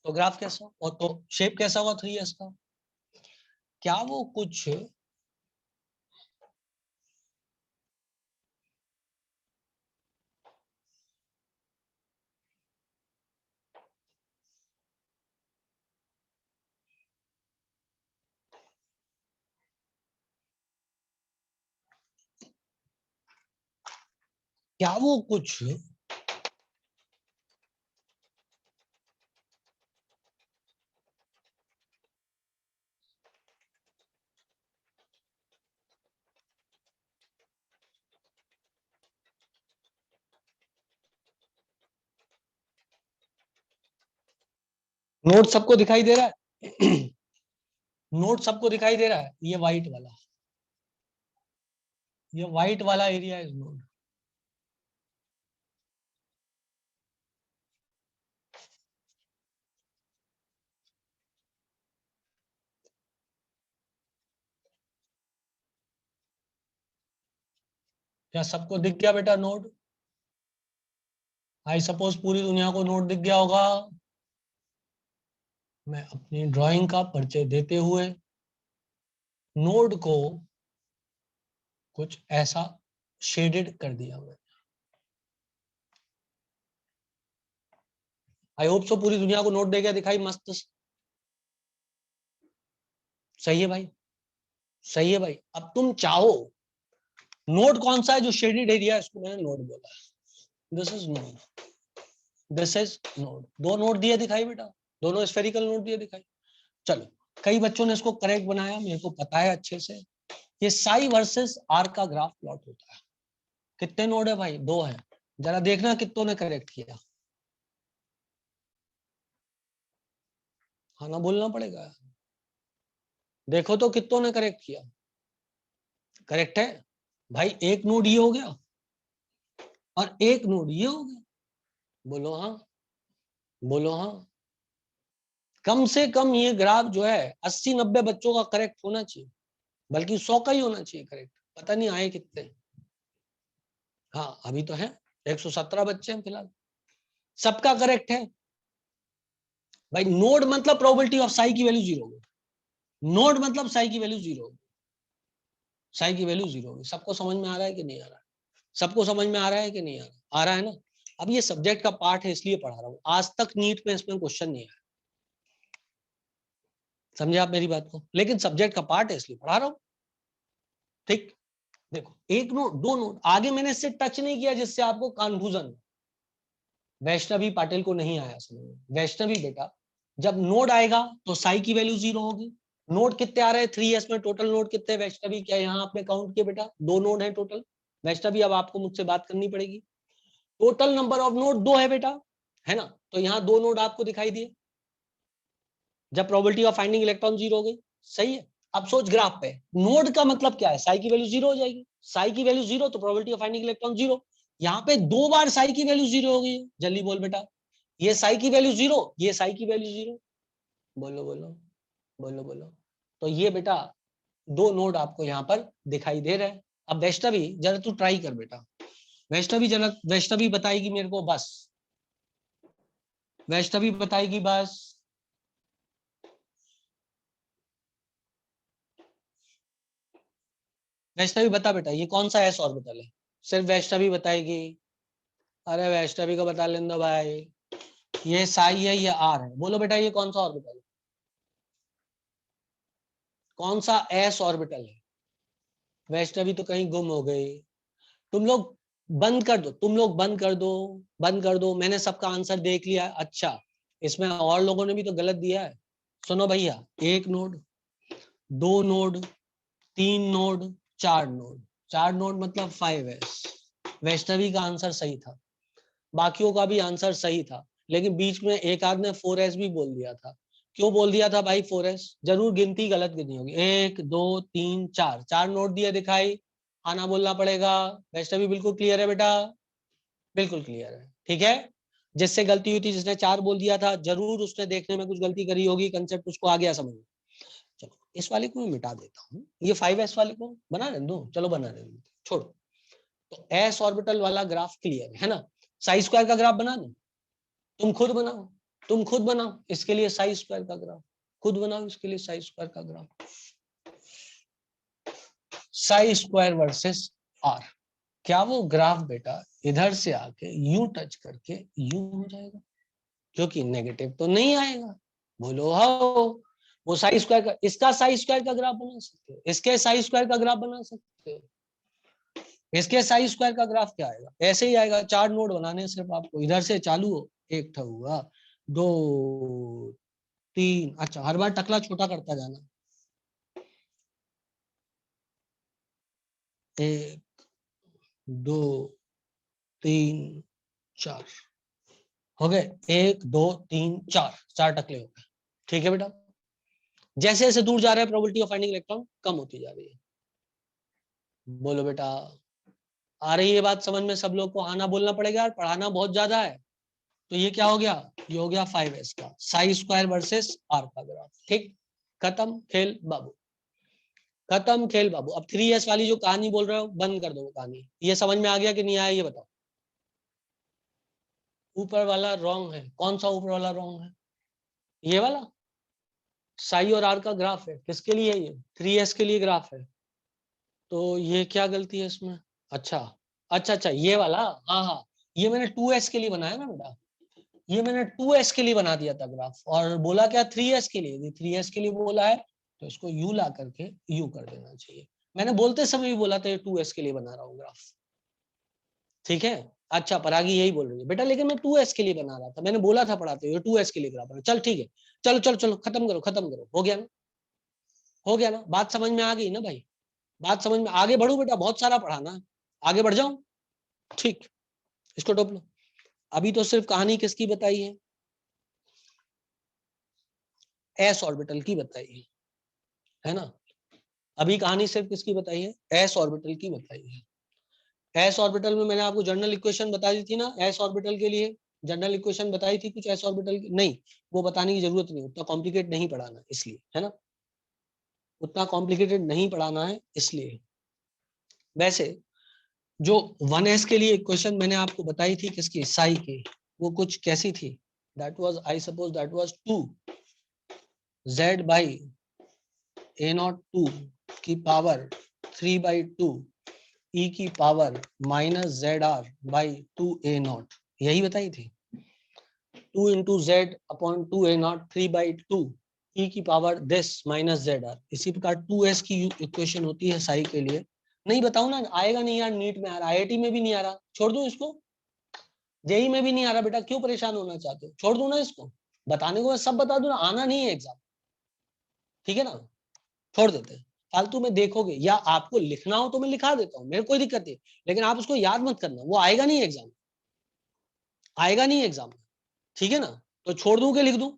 तो ग्राफ कैसा और तो शेप कैसा होगा 3s का, क्या वो कुछ क्या वो कुछ नोड सबको दिखाई दे रहा है? नोड सबको दिखाई दे रहा है, ये व्हाइट वाला, ये व्हाइट वाला एरिया इज नोड। क्या सबको दिख गया बेटा नोड? आई सपोज पूरी दुनिया को नोड दिख गया होगा। मैं अपनी ड्राइंग का परिचय देते हुए नोड को कुछ ऐसा शेडेड कर दिया मैं। आई होप सो पूरी दुनिया को नोट दे गया दिखाई मस्त। सही है भाई, सही है भाई। अब तुम चाहो, नोड कौन सा है जो शेडेड एरिया, इसको मैंने नोड बोला। This is node, this is node. दो नोड दिए दिखाई बेटा, दोनों स्फेरिकल नोड दिए दिखाई। चलो, कई बच्चों ने इसको करेक्ट बनाया, मेरे को पता है अच्छे से। ये साई वर्सेस आर का ग्राफ प्लॉट होता है। कितने नोड है भाई? 2 है। जरा देखना कितनों ने करेक्ट किया। हाँ ना, बोलना पड़ेगा। देखो तो कितनों ने करेक्ट किया। करेक्ट है भाई, एक नोड ये हो गया और एक नोड ये हो गया। बोलो हाँ, बोलो हाँ। कम से कम ये ग्राफ जो है 80-90 बच्चों का करेक्ट होना चाहिए, बल्कि 100 का ही होना चाहिए करेक्ट। पता नहीं आए कितने। हाँ अभी तो है 117 बच्चे हैं फिलहाल, सबका करेक्ट है भाई। नोड मतलब प्रोबेबिलिटी ऑफ साई की वैल्यू 0 होगी। नोड मतलब साई की वैल्यू 0 होगी, साई की वैल्यू 0 होगी। सबको समझ में आ रहा है कि नहीं आ रहा है? सबको समझ में आ रहा है कि नहीं आ रहा? आ रहा है ना। अब ये सब्जेक्ट का पार्ट है इसलिए पढ़ा रहा हूँ, आज तक नीट में इसमें क्वेश्चन नहीं आया। समझे आप मेरी बात को? लेकिन सब्जेक्ट का पार्ट है इसलिए पढ़ा रहा हूँ। ठीक, देखो एक नोट, दो नोट, आगे मैंने इससे टच नहीं किया जिससे आपको कन्फ्यूजन। वैष्णवी पाटिल को नहीं आया समझ में। वैष्णवी बेटा, जब नोड आएगा तो साई की वैल्यू 0 होगी। नोड कितने आ रहे हैं 3s में? टोटल नोड कितने वैष्णवी? क्या यहाँ आपने काउंट किया बेटा? 2 नोड है टोटल। वैष्णवी अब आपको मुझसे बात करनी पड़ेगी। टोटल नंबर ऑफ नोड 2 है बेटा, है ना। तो यहाँ 2 नोड आपको दिखाई दिए जब प्रोबेबिलिटी ऑफ फाइंडिंग इलेक्ट्रॉन 0 हो गई। सही है। अब सोच ग्राफ पे, नोड का मतलब क्या है? साई की वैल्यू 0 हो जाएगी। साई की वैल्यू 0 तो प्रोबेबिलिटी ऑफ फाइंडिंग इलेक्ट्रॉन 0। यहाँ पे 2 बार साई की वैल्यू 0 हो गई। जल्दी बोल बेटा, ये साई की वैल्यू 0, ये साई की वैल्यू 0। बोलो बोलो, बोलो बोलो। तो ये बेटा 2 नोड आपको यहाँ पर दिखाई दे रहे हैं। अब वैष्णवी जरा तू ट्राई कर बेटा। वैष्णवी जरा, वैष्णवी बताएगी मेरे को बस, वैष्णवी बताएगी बस। वैष्णवी बता बेटा, ये कौन सा एस ऑर्बिटल है? सिर्फ वैष्णवी बताएगी। अरे वैष्णवी को बता लेने दो भाई। ये साई है, ये आर है। बोलो बेटा ये कौन सा ऑर्बिटल है? कौन सा एस ऑर्बिटल है? वैष्णवी तो कहीं गुम हो गई। तुम लोग बंद कर दो, तुम लोग बंद कर दो, बंद कर दो, मैंने सबका आंसर देख लिया। अच्छा, इसमें और लोगों ने भी तो गलत दिया है। सुनो भैया, 1 node, 2 node, 3 node, 4 node. 4 node मतलब 5s। वैष्णवी का आंसर सही था, बाकियों का भी आंसर सही था, लेकिन बीच में एक आध ने 4s भी बोल दिया था। क्यों बोल दिया था भाई 4s? जरूर गिनती गलत गिनी होगी। 1 2 3 4, 4 नोट दिए दिखाई, आना बोलना पड़ेगा। वैष्णवी बिल्कुल क्लियर है बेटा? बिल्कुल क्लियर है, ठीक है। जिससे गलती हुई थी, जिसने 4 बोल दिया था, जरूर उसने देखने में कुछ गलती करी होगी, कंसेप्ट उसको आ गया समझ में। चलो इस वाले को मैं मिटा देता हूँ, ये 5s वाले को बना दें दो, चलो बना दें, छोड़ो। तो एस ऑर्बिटल वाला ग्राफ क्लियर है ना? साई स्क्वायर का ग्राफ बना दो, तुम खुद बनाओ, तुम खुद बनाओ इसके लिए साई स्क्वायर का ग्राफ, खुद बनाओ इसके लिए साई स्क्वायर का graph. Psi square versus r, क्या वो ग्राफ बेटा इधर से आके यू टच करके यू हो जाएगा? क्योंकि नेगेटिव तो नहीं आएगा, बोलो हो। वो साई स्क्वायर का, इसका साई स्क्वायर का ग्राफ बना सकते हो, इसके साई स्क्वायर का ग्राफ बना सकते हो। इसके साई स्क्वायर का ग्राफ क्या आएगा? ऐसे ही आएगा। 4 नोड बनाने सिर्फ आपको, इधर से चालू हो, 1 था हुआ, 2 3, अच्छा हर बार टकला छोटा करता जाना। 1 2 3 4 हो गए, 1 2 3 4, 4 टकले हो गए, ठीक है बेटा। जैसे जैसे दूर जा रहा है प्रोबेबिलिटी ऑफ फाइंडिंग इलेक्ट्रॉन कम होती जा रही है। बोलो बेटा, आ रही है बात समझ में? सब लोग को आना बोलना पड़ेगा यार, पढ़ाना बहुत ज्यादा है। तो ये क्या हो गया? ये हो गया 5s का साई स्क्वायर वर्सेस आर का ग्राफ, ठीक। खत्म खेल बाबू, खत्म खेल बाबू। अब 3s वाली जो कहानी बोल रहे हो बंद कर दो वो कहानी। ये समझ में आ गया कि नहीं आया ये बताओ? ऊपर वाला रॉन्ग है। कौन सा ऊपर वाला रॉन्ग है? ये वाला साई और आर का ग्राफ है, किसके लिए? ये 3s के लिए ग्राफ है। तो ये क्या गलती है इसमें? अच्छा अच्छा अच्छा, ये वाला, हाँ हाँ, ये मैंने 2s के लिए बनाया ना बेटा, ये मैंने 2s के लिए बना दिया था ग्राफ, और बोला क्या 3s के लिए? 3s के लिए बोला है, तो इसको u ला करके u कर देना चाहिए। मैंने बोलते समय भी बोला था ये 2s के लिए बना रहा हूँ ग्राफ, ठीक है। अच्छा, परागी यही बोल रही है बेटा, लेकिन मैं 2s के लिए बना रहा था, मैंने बोला था पढ़ाते हुए 2s के लिए ग्राफ बना। चल ठीक है, चलो चलो चलो, खत्म करो खत्म करो, हो गया ना? हो गया ना? बात समझ में आ गई ना भाई? बात समझ में, आगे बढ़ू बेटा, बहुत सारा पढ़ाना, आगे बढ़ जाऊं? ठीक, इसको टोप लो। अभी तो सिर्फ कहानी किसकी बताई एस ऑर्बिटल की बताई है ना? अभी कहानी सिर्फ किसकी बताई है? एस ऑर्बिटल की बताई है। एस ऑर्बिटल में मैंने आपको जनरल इक्वेशन बता दी थी ना, एस ऑर्बिटल के लिए जनरल इक्वेशन बताई थी कुछ एस ऑर्बिटल की? नहीं, वो बताने की जरूरत नहीं, उतना कॉम्प्लिकेट नहीं पढ़ाना इसलिए, है ना? उतना कॉम्प्लिकेटेड नहीं पढ़ाना है इसलिए। वैसे जो 1s के लिए इक्वेशन मैंने आपको बताई थी किसकी, साई की, वो कुछ कैसी थी? That was, I suppose that was 2 z by a02 की पावर 3/2 e की power minus ZR by 2a0, यही बताई थी। 2 into Z upon 2a0, 3/2 e की पावर दिस माइनस ZR। इसी प्रकार 2s की इक्वेशन होती है साई के लिए। नहीं बताऊं ना, आएगा नहीं यार, नीट में आ रहा, IIT में भी नहीं आ रहा, छोड़ दूं इसको? जेई में भी नहीं आ रहा बेटा, क्यों परेशान होना चाहते हो? छोड़ दूं ना इसको? बताने को मैं सब बता दूं ना, आना नहीं है एग्जाम, ठीक है ना? छोड़ देते हैं, फालतू में देखोगे, या आपको लिखना हो तो मैं लिखा देता हूँ, मेरे कोई दिक्कत नहीं, लेकिन आप उसको याद मत करना, वो आएगा नहीं एग्जाम, आएगा नहीं एग्जाम में, ठीक है ना? तो छोड़ दूं कि लिख दूं?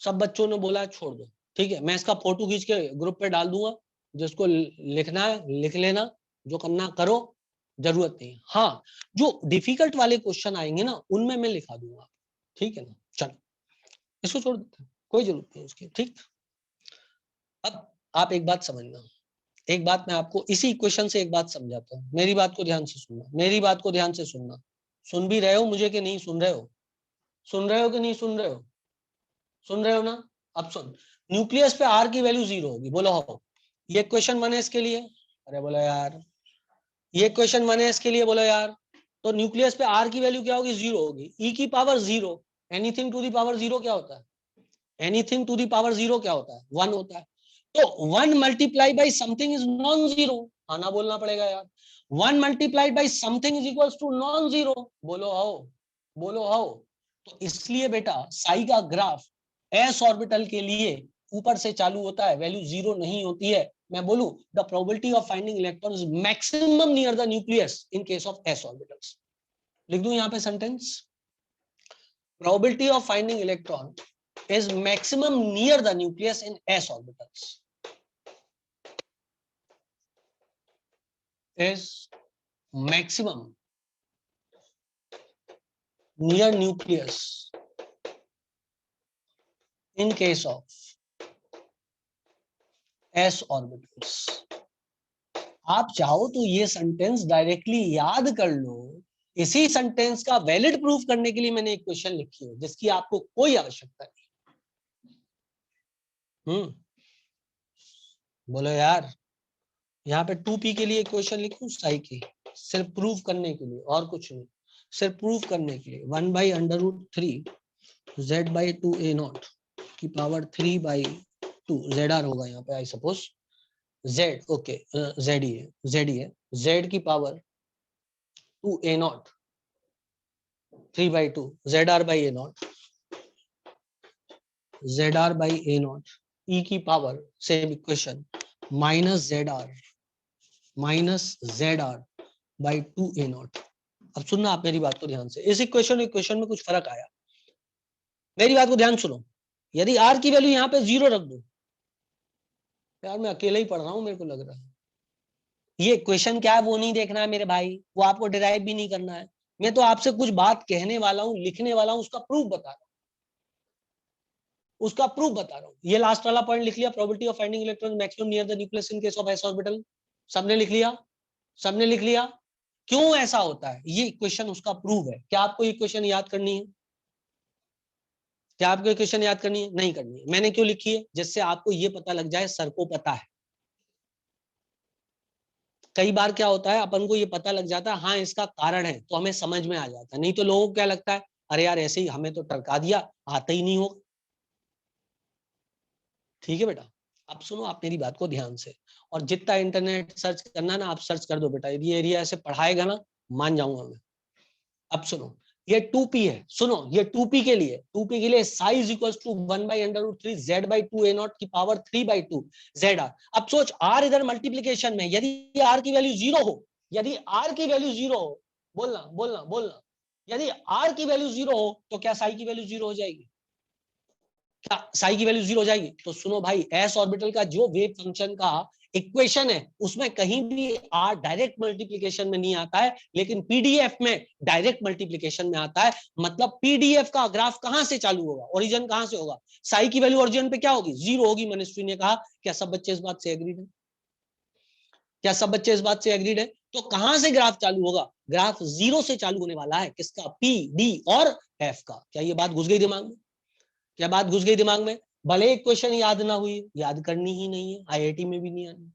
सब बच्चों ने बोला है छोड़ दो, ठीक है। मैं इसका फोटो खींच के ग्रुप पे डाल दूंगा, जिसको लिखना है लिख लेना, जो करना करो, जरूरत नहीं। हाँ, जो डिफिकल्ट वाले क्वेश्चन आएंगे ना, उनमें मैं लिखा दूंगा, ठीक है ना? चलो इसको छोड़ देते हैं, कोई जरूरत नहीं उसकी, ठीक। अब आप एक बात समझना, एक बात मैं आपको इसी क्वेश्चन से एक बात समझाता हूँ, मेरी बात को ध्यान से सुनना, मेरी बात को ध्यान से सुनना। सुन भी रहे हो मुझे कि नहीं सुन रहे हो? सुन रहे हो कि नहीं सुन रहे हो? सुन रहे हो ना? अब सुन, न्यूक्लियस पे आर की वैल्यू 0 होगी, बोलो हो। ये क्वेश्चन 1s के लिए, अरे बोलो यार, ये क्वेश्चन 1s के लिए, बोलो यार। तो न्यूक्लियस पे आर की वैल्यू क्या होगी? 0 होगी। ई की power 0, anything to the power 0 क्या होता है? एनीथिंग टू दी पावर 0 क्या होता है? 1 होता है। तो 1 multiply by something is non zero, आना बोलना पड़ेगा यार। 1 multiplied by something is equal to non zero, बोलो आओ, बोलो आओ। तो इसलिए बेटा साई का ग्राफ एस ऑर्बिटल के लिए ऊपर से चालू होता है, वैल्यू जीरो नहीं होती है। मैं बोलूं the probability of finding electron is maximum near the nucleus in case of S orbitals. लिख दूं यहां पे sentence, probability of finding electron is maximum near the nucleus in s orbitals, is maximum near nucleus in case of s orbitals। आप चाहो तो ये sentence directly याद कर लो। इसी सेंटेंस का वैलिड प्रूफ करने के लिए मैंने एक क्वेश्चन लिखी है जिसकी आपको कोई आवश्यकता नहीं। बोलो यार, यहाँ पे 2p के लिए क्वेश्चन लिखूं साई की, सिर्फ प्रूफ करने के लिए और कुछ नहीं, सिर्फ प्रूफ करने के लिए। 1/√3 z/2a0 की पावर 3/2 zr होगा यहाँ पे, I suppose z, okay z ही है, z की power 2a0 3/2 zr/a0 zr/a0 e की पावर सेम इक्वेशन -zr/2a0। अब सुनना आप मेरी बात को ध्यान से, इस इक्वेशन में कुछ फर्क आया, मेरी बात को ध्यान सुनो। यदि r की वैल्यू यहाँ पे 0 रख दो, यार मैं अकेले ही पढ़ रहा हूं मेरे को लग रहा है, ये इक्वेशन क्या है वो नहीं देखना है मेरे भाई, वो आपको डिराइव भी नहीं करना है। मैं तो आपसे कुछ बात कहने वाला हूँ, लिखने वाला हूँ, उसका प्रूफ बता रहा हूँ, ये लास्ट वाला पॉइंट लिख लिया, probability of finding electron maximum near the nucleus in case of s orbital. सबने लिख लिया, सबने लिख लिया। क्यों ऐसा होता है, ये इक्वेशन उसका प्रूफ है। क्या आपको ये इक्वेशन याद करनी है? क्या आपको इक्वेशन याद करनी है? नहीं करनी है। मैंने क्यों लिखी है? जिससे आपको ये पता लग जाए सर को पता है। कई बार क्या होता है, अपन को ये पता लग जाता है हाँ इसका कारण है, तो हमें समझ में आ जाता है। नहीं तो लोगों को क्या लगता है, अरे यार ऐसे ही हमें तो टरका दिया, आता ही नहीं होगा। ठीक है बेटा, अब सुनो आप मेरी बात को ध्यान से, और जितना इंटरनेट सर्च करना ना आप सर्च कर दो बेटा, यदि एरिया ऐसे पढ़ाएगा ना मान जाऊंगा मैं। अब सुनो, ये 2p है, सुनो ये 2p के लिए साइज इक्वल्स टू 1/√3 z/2a0 की पावर 3/2 zr। अब सोच r इधर मल्टीप्लीकेशन में, यदि r की वैल्यू 0 हो, यदि r की वैल्यू 0 हो, बोलना बोलना बोलना, यदि r की वैल्यू 0 हो तो क्या साई की वैल्यू 0 हो जाएगी? क्या साई की वैल्यू 0 हो जाएगी? तो सुनो भाई, एस ऑर्बिटल का जो वेव फंक्शन का इक्वेशन है उसमें कहीं भी आर डायरेक्ट मल्टीप्लिकेशन में नहीं आता है, लेकिन पीडीएफ में डायरेक्ट मल्टीप्लिकेशन में आता है। मतलब पीडीएफ का ग्राफ कहां से चालू होगा, ओरिजिन कहां से होगा? साई की वैल्यू ओरिजिन पे क्या होगी? 0 होगी। मनस्वी ने कहा। क्या सब बच्चे इस बात से एग्रीड है? क्या सब बच्चे इस बात से एग्रीड है? तो कहां से ग्राफ चालू होगा? ग्राफ 0 से चालू होने वाला है। किसका? पी, डी और एफ का। क्या ये बात घुस गई दिमाग में? क्या बात घुस गई दिमाग में? भले एक क्वेश्चन याद ना हुई, याद करनी ही नहीं है, आईआईटी में भी नहीं आनी।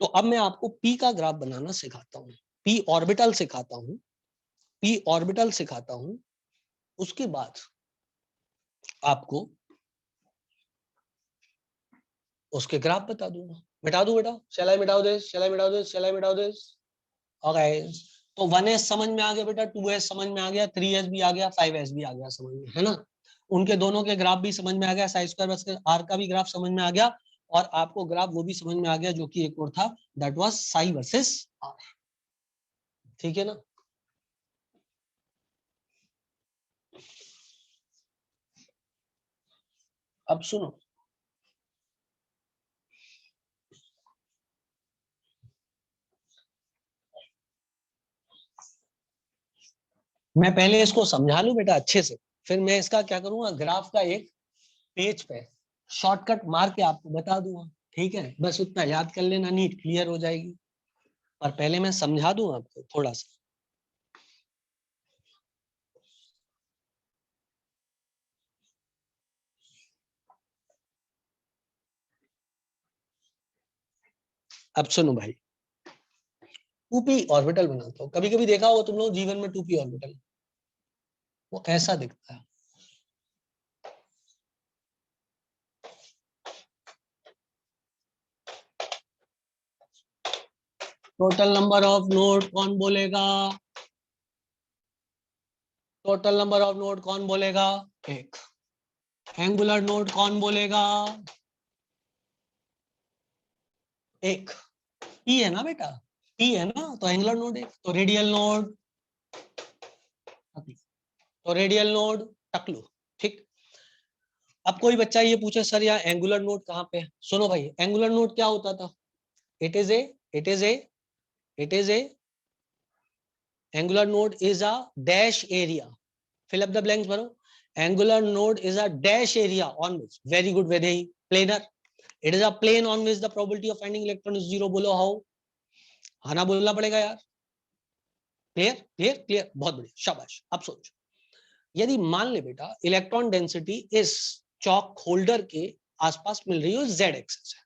तो अब मैं आपको पी का ग्राफ बनाना सिखाता हूँ, पी ऑर्बिटल सिखाता हूँ, पी ऑर्बिटल सिखाता हूँ। उसके बाद आपको उसके ग्राफ बता दूंगा। मिटा दूं बेटा? शैल आई मिटाओ दिस, शैल आई मिटाओ दिस, शैल आई मिटाओ दिस? ओके। तो 1s समझ में आ गया बेटा, 2s समझ में आ गया, 3s भी आ गया, 5s भी आ गया समझ में, है ना? उनके दोनों के ग्राफ भी समझ में आ गया, साई स्क्वायर वर्सेस आर का भी ग्राफ समझ में आ गया, और आपको ग्राफ वो भी समझ में आ गया जो कि एक और था, that was psi versus r. ठीक है ना? अब सुनो, मैं पहले इसको समझा लूं बेटा अच्छे से, फिर मैं इसका क्या करूंगा, ग्राफ का एक पेज पे शॉर्टकट मार के आपको बता दूंगा। ठीक है, बस उतना याद कर लेना, नीट क्लियर हो जाएगी। पर पहले मैं समझा दूं आपको थोड़ा सा। अब सुनो भाई, 2p ऑर्बिटल बनाता हूँ। कभी कभी देखा होगा तुम लोग जीवन में 2p ऑर्बिटल, वो ऐसा दिखता है। टोटल नंबर ऑफ नोड कौन बोलेगा? टोटल नंबर ऑफ नोड कौन बोलेगा? एक। एंगुलर नोड कौन बोलेगा? एक। पी है ना बेटा, पी है ना, तो एंगुलर नोड एक। तो रेडियल नोड, तो रेडियल नोड टकलू। ठीक। अब कोई बच्चा ये पूछे सर यार एंगुलर नोड कहाँ पे है? सुनो भाई, एंगुलर नोड क्या होता था? It is A it is A it is A angular node is a dash area. Fill up the blanks bro. Angular node is a dash area on which, very good, very planar, it is a plane on which the probability of finding electron is zero. बोलो how? हाँ ना बोलना पड़ेगा यार। Clear clear clear, बहुत बढ़िया, शाबाश। अब सोच, यदि मान ले बेटा इलेक्ट्रॉन डेंसिटी इस चौक होल्डर के आसपास मिल रही हो, जेड एक्सिस है।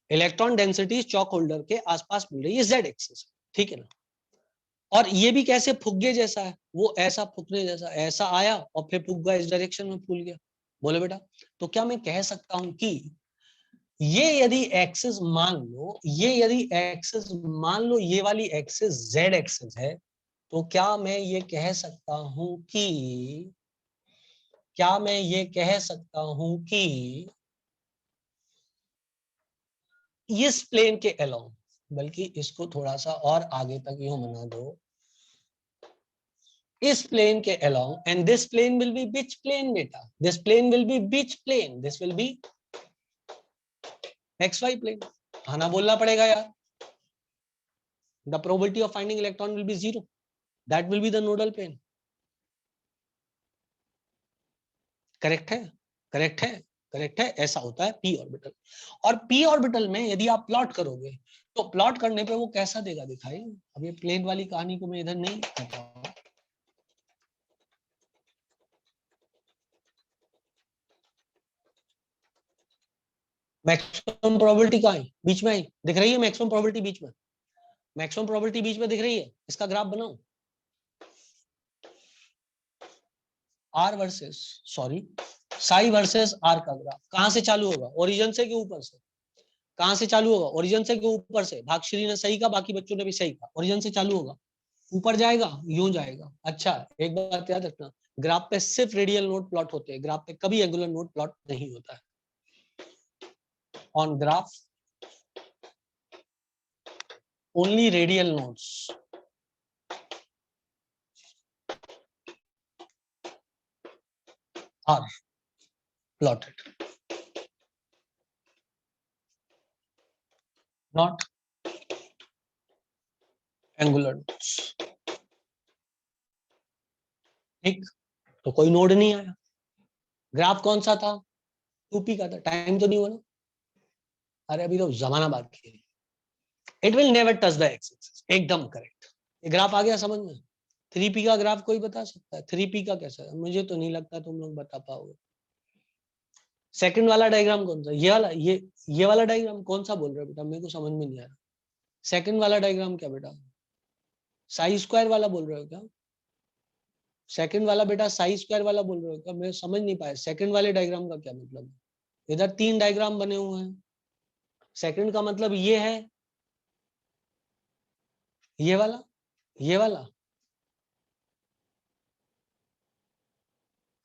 इलेक्ट्रॉन डेंसिटी चौक होल्डर के आसपास मिल रही है, जेड एक्सिस, ठीक है ना? और ये भी कैसे फुग्गे जैसा है, वो ऐसा फुकने जैसा, ऐसा आया और फिर फुग्गा इस डायरेक्शन में फूल गया। बोले बेटा, तो क्या मैं कह सकता हूं कि ये यदि एक्सिस मान लो, ये यदि एक्सिस मान लो, ये वाली एक्सिस जेड एक्सिस है, तो क्या मैं ये कह सकता हूं कि, क्या मैं ये कह सकता हूं कि इस प्लेन के अलोंग, बल्कि इसको थोड़ा सा और आगे तक यूं बना दो, इस प्लेन के along, and this plane will be which plane beta? This plane will be which plane? This will be xy plane. हाँ ना बोलना पड़ेगा यार। The probability of finding electron will be zero. That will be the nodal plane. Correct है, correct है, correct है। ऐसा होता है p ऑर्बिटल। और p ऑर्बिटल में यदि आप प्लॉट करोगे तो प्लॉट करने पे वो कैसा देगा दिखाई। अब ये प्लेन वाली कहानी को मैं इधर नहीं करता। मैक्सिमम प्रोबेबिलिटी कहाँ है? बीच में आई, दिख रही है मैक्सिमम प्रोबेबिलिटी बीच में, मैक्सिमम प्रोबेबिलिटी बीच में दिख रही है। इसका ग्राफ बनाओ, r versus, sorry, psi versus r का ग्राफ कहां से चालू होगा? ओरिजिन से कि ऊपर से? कहां से चालू होगा? ओरिजिन से कि ऊपर से? भागश्री ने सही कहा, बाकी बच्चों ने भी सही कहा, ओरिजिन से चालू होगा, ऊपर जाएगा, यूं जाएगा। अच्छा, एक बात याद रखना, ग्राफ पे सिर्फ रेडियल नोड प्लॉट होते हैं, ग्राफ पे कभी एंगुलर नोड प्लॉट नहीं होता है। On graph only radial nodes are plotted, not angular nodes. ठीक, तो कोई नोड नहीं आया। ग्राफ कौन सा था? 2p का था। टाइम तो नहीं हुआ ना? अरे अभी तो जमाना बाकी है। It will never touch the x axis, एकदम करेक्ट। ये ग्राफ आ गया समझ में? 3p का ग्राफ कोई बता सकता है? 3p का कैसा है? मुझे तो नहीं लगता तुम लोग बता पाओगे। सेकंड वाला डायग्राम कौन सा? ये वाला, ये वाला डायग्राम कौन सा बोल रहे हो बेटा? मेरे को समझ में नहीं आ रहा। सेकंड वाला डायग्राम क्या बेटा? साई स्क्वायर वाला बोल रहे हो क्या? सेकंड वाला बेटा साई स्क्वायर वाला बोल रहे हो क्या? मैं समझ नहीं पाया सेकंड वाले डायग्राम का क्या मतलब है। इधर 3 डायग्राम बने हुए हैं। सेकंड का मतलब ये है, ये वाला, ये वाला।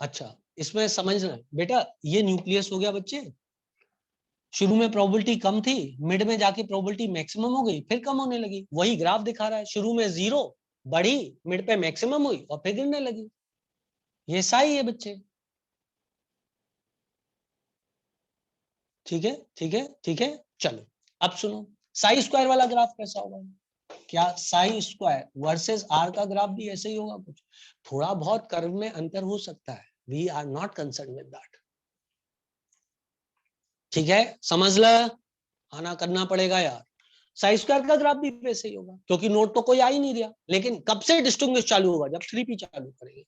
अच्छा, इसमें समझना बेटा, ये न्यूक्लियस हो गया बच्चे। शुरू में प्रोबेबिलिटी कम थी, मिड में जाके प्रोबेबिलिटी मैक्सिमम हो गई, फिर कम होने लगी। वही ग्राफ दिखा रहा है, शुरू में 0 बढ़ी, मिड पे मैक्सिमम हुई और फिर गिरने लगी। ये साई है बच्चे। ठीक है, ठीक है, ठीक है। चलो अब सुनो, साई स्क्वायर वाला ग्राफ कैसा होगा? क्या साई स्क्वायर वर्सेस आर का ग्राफ भी ऐसे ही होगा? कुछ थोड़ा बहुत कर्व में अंतर हो सकता है, we are not concern with that. ठीक है, समझ ल, आना करना पड़ेगा यार। साई स्क्वायर का ग्राफ भी वैसे ही होगा, क्योंकि नोट तो कोई आ ही नहीं रहा। लेकिन कब से डिस्टिंग्विश चालू होगा? जब 3p चालू करेंगे।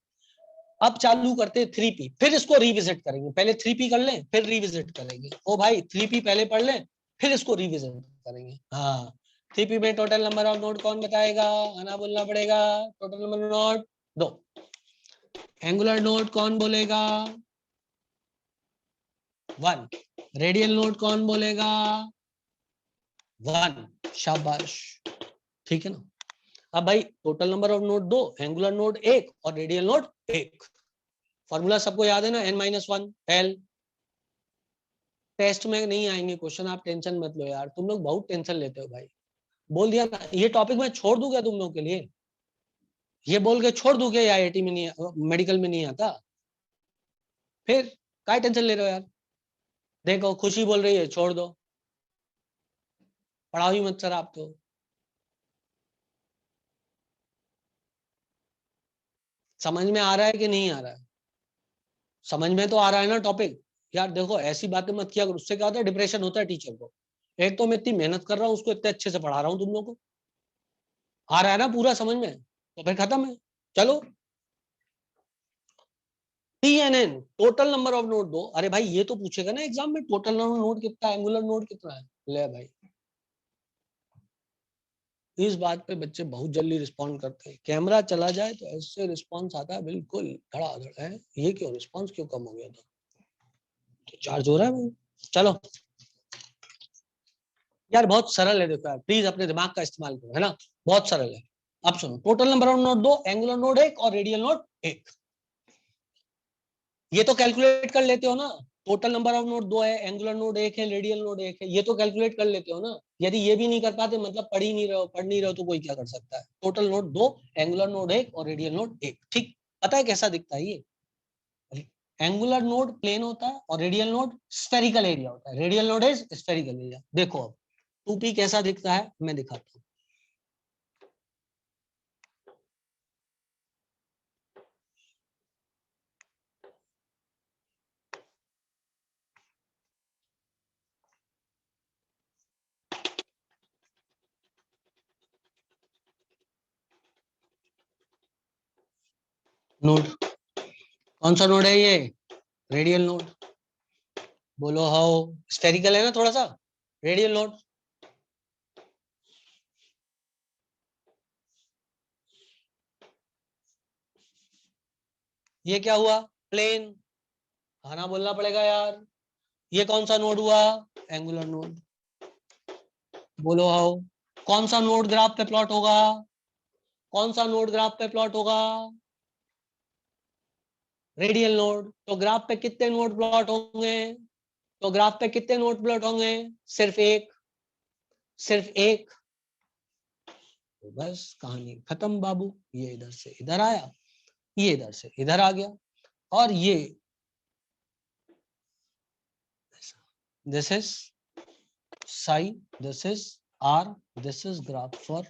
अब चालू करते 3p, फिर इसको रिविजिट करेंगे। पहले 3p कर लें, फिर रिविजिट करेंगे। ओ भाई 3p पहले पढ़ लें, फिर इसको रिविजिट करेंगे। हाँ, 3p में टोटल नंबर ऑफ नोड कौन बताएगा? आना बोलना पड़ेगा। Total number node 2। Angular node कौन बोलेगा? 1। रेडियल नोड कौन बोलेगा? 1। शाबाश। ठीक है ना। अब भाई total number of node 2, angular node 1 और रेडियल नोड 1। फॉर्मूला सबको याद है ना, n-1 l। टेस्ट में नहीं आएंगे क्वेश्चन, आप टेंशन मत लो यार, तुम लोग बहुत टेंशन लेते हो भाई। बोल दिया ना, ये टॉपिक मैं छोड़ दूं क्या तुम लोग के लिए? ये बोल के छोड़ दूं क्या ये आईआईटी में नहीं, मेडिकल में नहीं आता? फिर काय टेंशन ले रहे हो यार? देखो खुशी बोल रही है छोड़ दो, पढ़ाओ ही मत सर आप तो। समझ में आ रहा है कि नहीं आ रहा है? समझ में तो आ रहा है ना टॉपिक? यार देखो ऐसी बातें मत किया करो, उससे क्या होता है डिप्रेशन होता है टीचर को। एक तो मैं इतनी मेहनत कर रहा हूँ, उसको इतने अच्छे से पढ़ा रहा हूँ, तुम लोग को आ रहा है ना पूरा समझ में, तो फिर खत्म है। चलो TNN total number of node 2। अरे भाई ये तो पूछेगा ना एग्जाम में, टोटल नंबर नोड कितना है, एंगुलर नोड कितना है। ले भाई, इस बात पे बच्चे बहुत जल्दी रिस्पॉन्ड करते हैं, कैमरा चला जाए तो ऐसे रिस्पॉन्स आता है बिल्कुल धड़ाधड़ है। ये क्यों रिस्पॉन्स क्यों कम हो गया था? तो चार्ज हो रहा है भाई। चलो यार बहुत सरल है, देखो यार प्लीज अपने दिमाग का इस्तेमाल करो, है ना, बहुत सरल है। अब सुनो, total number of node 2, angular node 1 और रेडियल नोड 1। ये तो कैलकुलेट कर लेते हो ना, टोटल नंबर ऑफ नोड 2 है, एंगुलर नोड 1 है, रेडियल नोड 1 है, ये तो कैलकुलेट कर लेते हो ना। यदि ये भी नहीं कर पाते मतलब पढ़ ही नहीं रहे हो, पढ़ नहीं रहे हो तो कोई क्या कर सकता है। टोटल नोड 2, एंगुलर नोड 1 और रेडियल नोड 1। ठीक, पता है कैसा दिखता है ये? एंगुलर नोड प्लेन होता है और रेडियल नोड स्फेरिकल एरिया होता है। Radial node is spherical area. देखो अब 2p कैसा दिखता है मैं दिखाता हूँ। नोड कौन सा नोड है ये? Radial node. बोलो हाउ। स्फेरिकल है ना थोड़ा सा, रेडियल नोड। ये क्या हुआ? प्लेन। खाना बोलना पड़ेगा यार। ये कौन सा नोड हुआ? Angular node. बोलो हाउ। कौन सा नोड ग्राफ पे प्लॉट होगा? कौन सा नोड ग्राफ पे प्लॉट होगा? Radial node. तो ग्राफ पे कितने नोड प्लॉट होंगे? तो ग्राफ पे कितने नोड प्लॉट होंगे? सिर्फ एक। सिर्फ एक। तो बस कहानी खत्म बाबू। ये इधर से इधर आया, ये इधर से इधर आ गया, और ये this is psi, this is r, this is graph for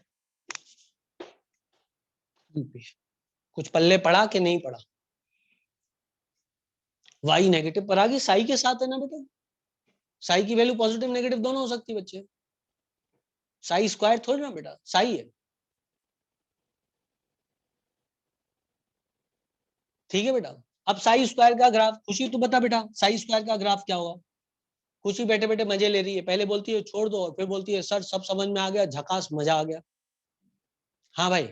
3p। कुछ पल्ले पड़ा कि नहीं पड़ा? y नेगेटिव पर आ गई, साई के साथ है ना बेटा। साई की वैल्यू पॉजिटिव नेगेटिव दोनों हो सकती है बच्चे। साई स्क्वायर थोड़ी ना बेटा, साई है। ठीक है बेटा। अब साई स्क्वायर का ग्राफ, खुशी तू बता बेटा, साई स्क्वायर का ग्राफ क्या होगा? खुशी बैठे बैठे मजे ले रही है, पहले बोलती है छोड़ दो और फिर बोलती है सर सब समझ में आ गया, झकास मजा आ गया। हाँ भाई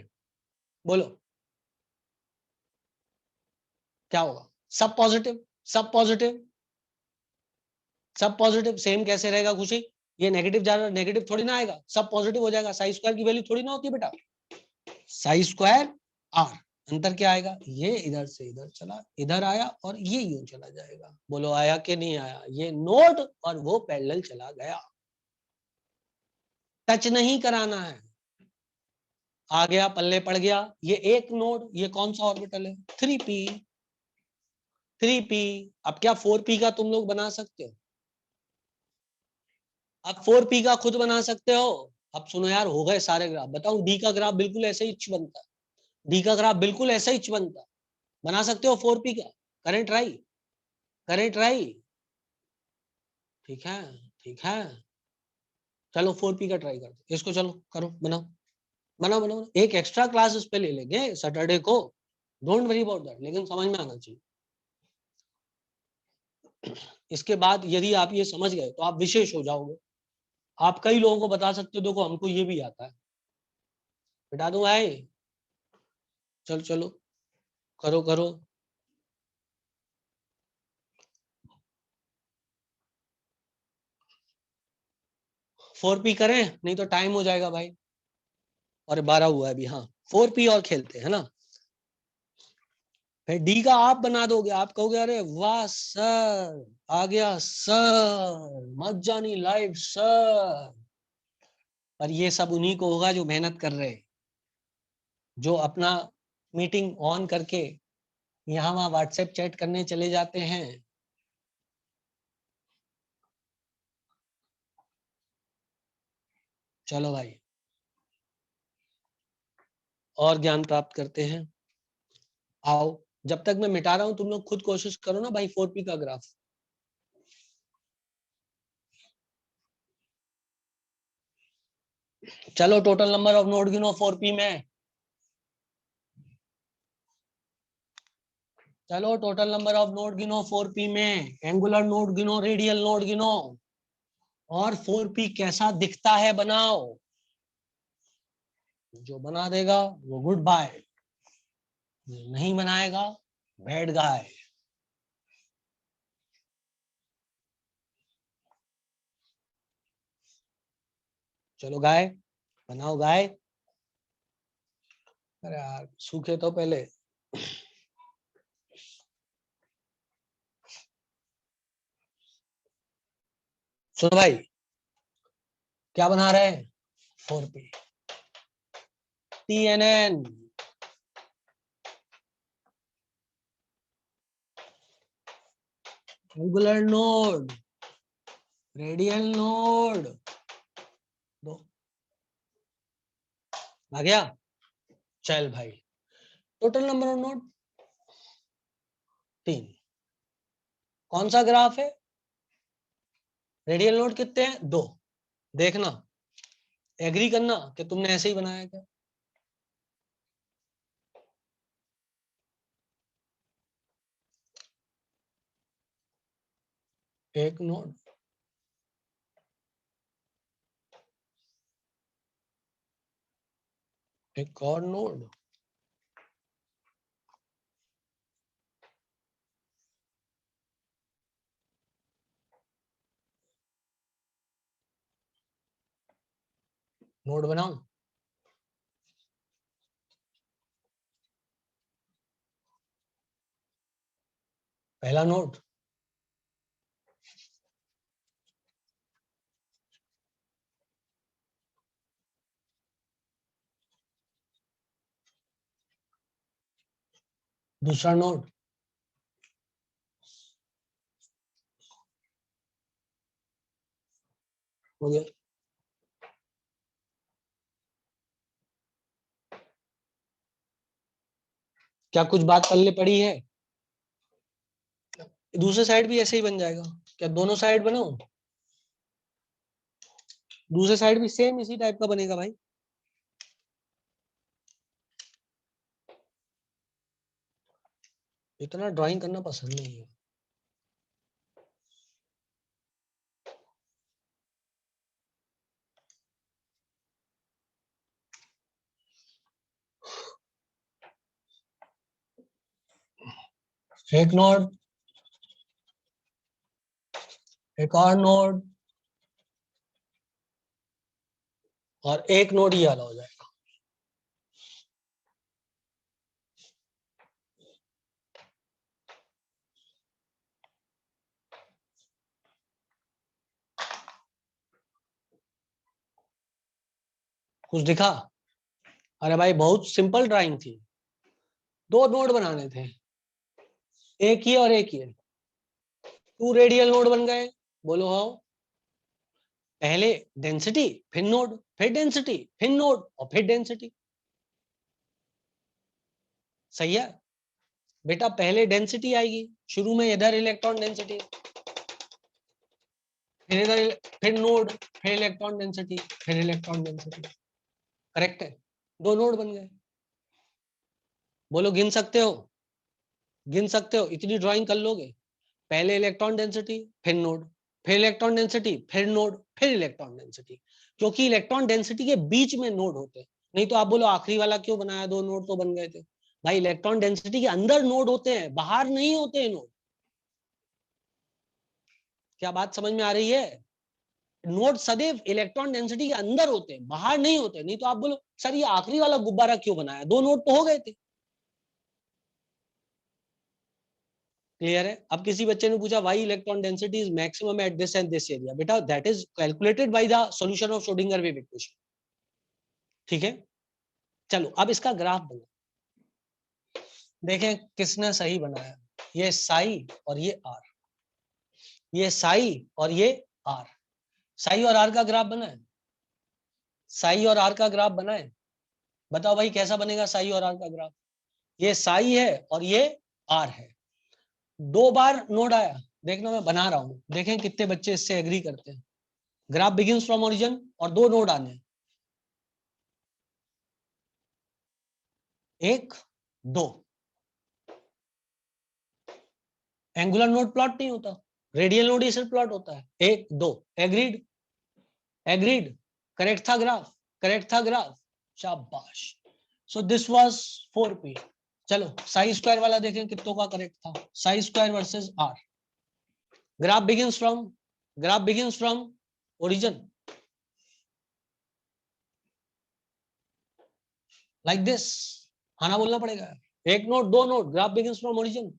बोलो क्या होगा? सब पॉजिटिव। सब पॉजिटिव। सब पॉजिटिव सेम कैसे रहेगा खुशी? ये नेगेटिव जा रहा, नेगेटिव थोड़ी ना आएगा, सब पॉजिटिव हो जाएगा। साई स्क्वायर की वैल्यू थोड़ी ना होती है बेटा, साई स्क्वायर आर। अंतर क्या आएगा? ये इधर से इधर चला, इधर आया और ये यूं चला जाएगा। बोलो आया कि नहीं आया? ये नोड और वो पैरेलल चला गया, टच नहीं कराना है। आ गया पल्ले पड़ गया। ये एक नोड, ये कौन सा ऑर्बिटल है? 3p। 3p। अब क्या 4p का तुम लोग बना सकते हो? अब 4p का खुद बना सकते हो। अब सुनो यार, हो गए सारे ग्राफ, बताऊं डी का ग्राफ बिल्कुल ऐसे ही बनता है। डी का ग्राफ बिल्कुल ऐसे ही बनता है, बना सकते हो 4p का। करें ट्राई? करें ट्राई? ठीक है, ठीक है। चलो 4p का ट्राई करते इसको, चलो करो, बनाओ बनाओ बनाओ। एक एक्स्ट्रा क्लास इस पे ले लेंगे सैटरडे को, डोंट वरी अबाउट दैट, लेकिन समझ में आना चाहिए। इसके बाद यदि आप ये समझ गए तो आप विशेष हो जाओगे। आप कई लोगों को बता सकते हो देखो हमको ये भी आता है, बता दूं भाई। चलो चलो करो करो। 4p करें नहीं तो टाइम हो जाएगा भाई। और 12 हुआ है अभी। हाँ 4p और खेलते हैं ना। फिर डी का आप बना दोगे, आप कहोगे अरे वाह सर आ गया सर, मत जानी लाइव सर। पर ये सब उन्हीं को होगा जो मेहनत कर रहे हैं, जो अपना मीटिंग ऑन करके यहाँ वहां व्हाट्सएप चैट करने चले जाते हैं। चलो भाई और ज्ञान प्राप्त करते हैं। आओ, जब तक मैं मिटा रहा हूं तुम लोग खुद कोशिश करो ना भाई 4p का ग्राफ। चलो टोटल नंबर ऑफ नोड गिनो 4p में। चलो टोटल नंबर ऑफ नोड गिनो 4p में, एंगुलर नोड गिनो, रेडियल नोड गिनो, और 4p कैसा दिखता है बनाओ। जो बना देगा वो गुड बाय, नहीं बनाएगा बैड गाय। चलो गाय बनाओ गाय। अरे यार सूखे तो पहले। सुनो भाई क्या बना रहे हैं, 4p TNN। Angular node, radial node, दो आ गया। चल भाई टोटल नंबर ऑफ नोड 3। कौन सा ग्राफ है, रेडियल नोड कितने हैं 2। देखना एग्री करना कि तुमने ऐसे ही बनाया क्या। एक नोड, एक और नोड, नोड बनाऊं। पहला नोड, दूसरा नोड, हो गया। क्या कुछ बात पल्ले पड़ी है, दूसरे साइड भी ऐसे ही बन जाएगा। क्या दोनों साइड बनाऊं, दूसरे साइड भी सेम इसी टाइप का बनेगा भाई। इतना ड्राइंग करना पसंद नहीं है। एक नोड, एक और नोड, और एक नोड ये वाला हो जाएगा। कुछ दिखा, अरे भाई बहुत सिंपल ड्राइंग थी, 2 नोड बनाने थे, एक ही और एक ही। 2 रेडियल नोड बन गए। बोलो हाँ। पहले डेंसिटी फिर नोड, फिर डेंसिटी फिर नोड और फिर डेंसिटी। सही है बेटा, पहले डेंसिटी आएगी शुरू में, इधर इलेक्ट्रॉन डेंसिटी, फिर इधर, फिर नोड, फिर इलेक्ट्रॉन डेंसिटी, फिर इलेक्ट्रॉन डेंसिटी। करेक्ट है, 2 नोड बन गए। बोलो गिन सकते हो, गिन सकते हो, इतनी ड्राइंग कर लोगे। पहले इलेक्ट्रॉन डेंसिटी फिर नोड, फिर इलेक्ट्रॉन डेंसिटी फिर नोड, फिर इलेक्ट्रॉन डेंसिटी। क्योंकि इलेक्ट्रॉन डेंसिटी के बीच में नोड होते हैं। नहीं तो आप बोलो आखिरी वाला क्यों बनाया, 2 नोड तो बन गए थे। भाई इलेक्ट्रॉन डेंसिटी के अंदर नोड होते हैं, बाहर नहीं होते हैं नोड। क्या बात समझ में आ रही है। नोड सदैव इलेक्ट्रॉन डेंसिटी के अंदर होते हैं, बाहर नहीं होते। नहीं तो आप बोलो सर ये आखिरी वाला गुब्बारा क्यों बनाया, 2 नोड तो हो गए थे। क्लियर है? अब किसी बच्चे ने पूछा why electron density is maximum at this end this area, बेटा that is calculated by the solution of Schrodinger wave equation. ठीक है, चलो अब इसका ग्राफ बना, देखें किसने सही बनाया। ये साई और ये आर, ये साई और ये आर, साई और आर का ग्राफ बना है, साई और आर का ग्राफ बना है। बताओ भाई कैसा बनेगा साई और आर का ग्राफ। ये साई है और ये आर है, 2 बार नोड आया। देखना मैं बना रहा हूं, देखें कितने बच्चे इससे एग्री करते हैं। ग्राफ बिगिंस फ्रॉम ओरिजिन और 2 नोड आने, 1 2, एंगुलर नोड प्लॉट नहीं होता, रेडियल नोड ही सिर्फ प्लॉट होता है। 1 2, एग्रीड, एग्रीड, करेक्ट था ग्राफ, करेक्ट था ग्राफ, शाबाश। So this was 4p। चलो साई स्क्वायर वाला देखें कितनों का करेक्ट था, psi square versus r. Graph begins from, graph begins from origin like this, हाँ बोलना पड़ेगा। 1 node 2 node, graph begins from origin,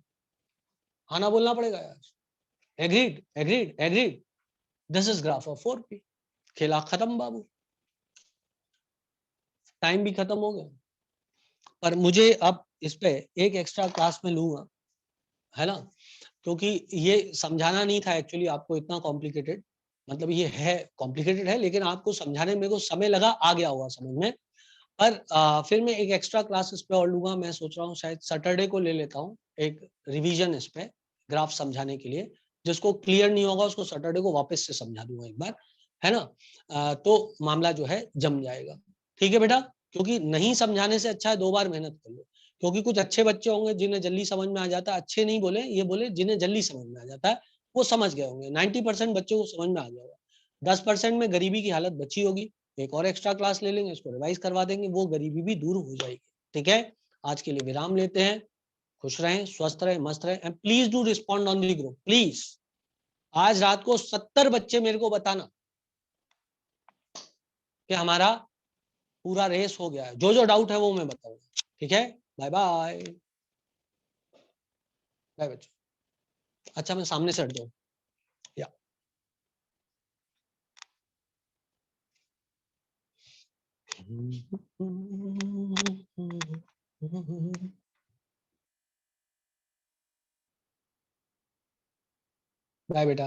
हाँ बोलना पड़ेगा यार। Agreed agreed agreed, this is graph of 4p। खेला खत्म बाबू, टाइम भी खत्म हो गया। पर मुझे अब इस पे एक एक्स्ट्रा क्लास में लूंगा, है ना, क्योंकि ये समझाना नहीं था एक्चुअली आपको इतना कॉम्प्लिकेटेड, मतलब ये है कॉम्प्लिकेटेड है लेकिन आपको समझाने में को समय लगा, आ गया होगा समझ में। पर फिर मैं एक एक्स्ट्रा क्लास इस पे और लूंगा, मैं सोच रहा हूँ शायद सैटरडे को ले लेता हूँ एक रिवीजन इस पे ग्राफ समझाने के लिए। जिसको क्लियर नहीं होगा उसको सैटरडे को वापस से समझा दूंगा एक बार, है ना। तो मामला जो है जम जाएगा। ठीक है बेटा, क्योंकि नहीं समझाने से अच्छा है 2 बार मेहनत कर लो। क्योंकि कुछ अच्छे बच्चे होंगे जिन्हें जल्दी समझ में आ जाता है, अच्छे नहीं बोले, ये बोले जिन्हें जल्दी समझ में आ जाता है, वो समझ गए होंगे। 90% बच्चों को समझ में आ गया होगा, 10% में गरीबी की हालत बची होगी। एक और एक्स्ट्रा क्लास ले लेंगे, इसको रिवाइज करवा देंगे, वो गरीबी भी दूर हो जाएगी। ठीक है, आज के लिए विराम लेते हैं। खुश रहें, स्वस्थ रहें, मस्त रहें, and please do respond on the group please. आज रात को 70 बच्चे मेरे को बताना कि हमारा पूरा रेस हो गया है। जो जो डाउट है वो मैं बताऊंगा। ठीक है, बाय बाय, बाय बच्चों। अच्छा मैं सामने से हट जाऊं या बाय बेटा।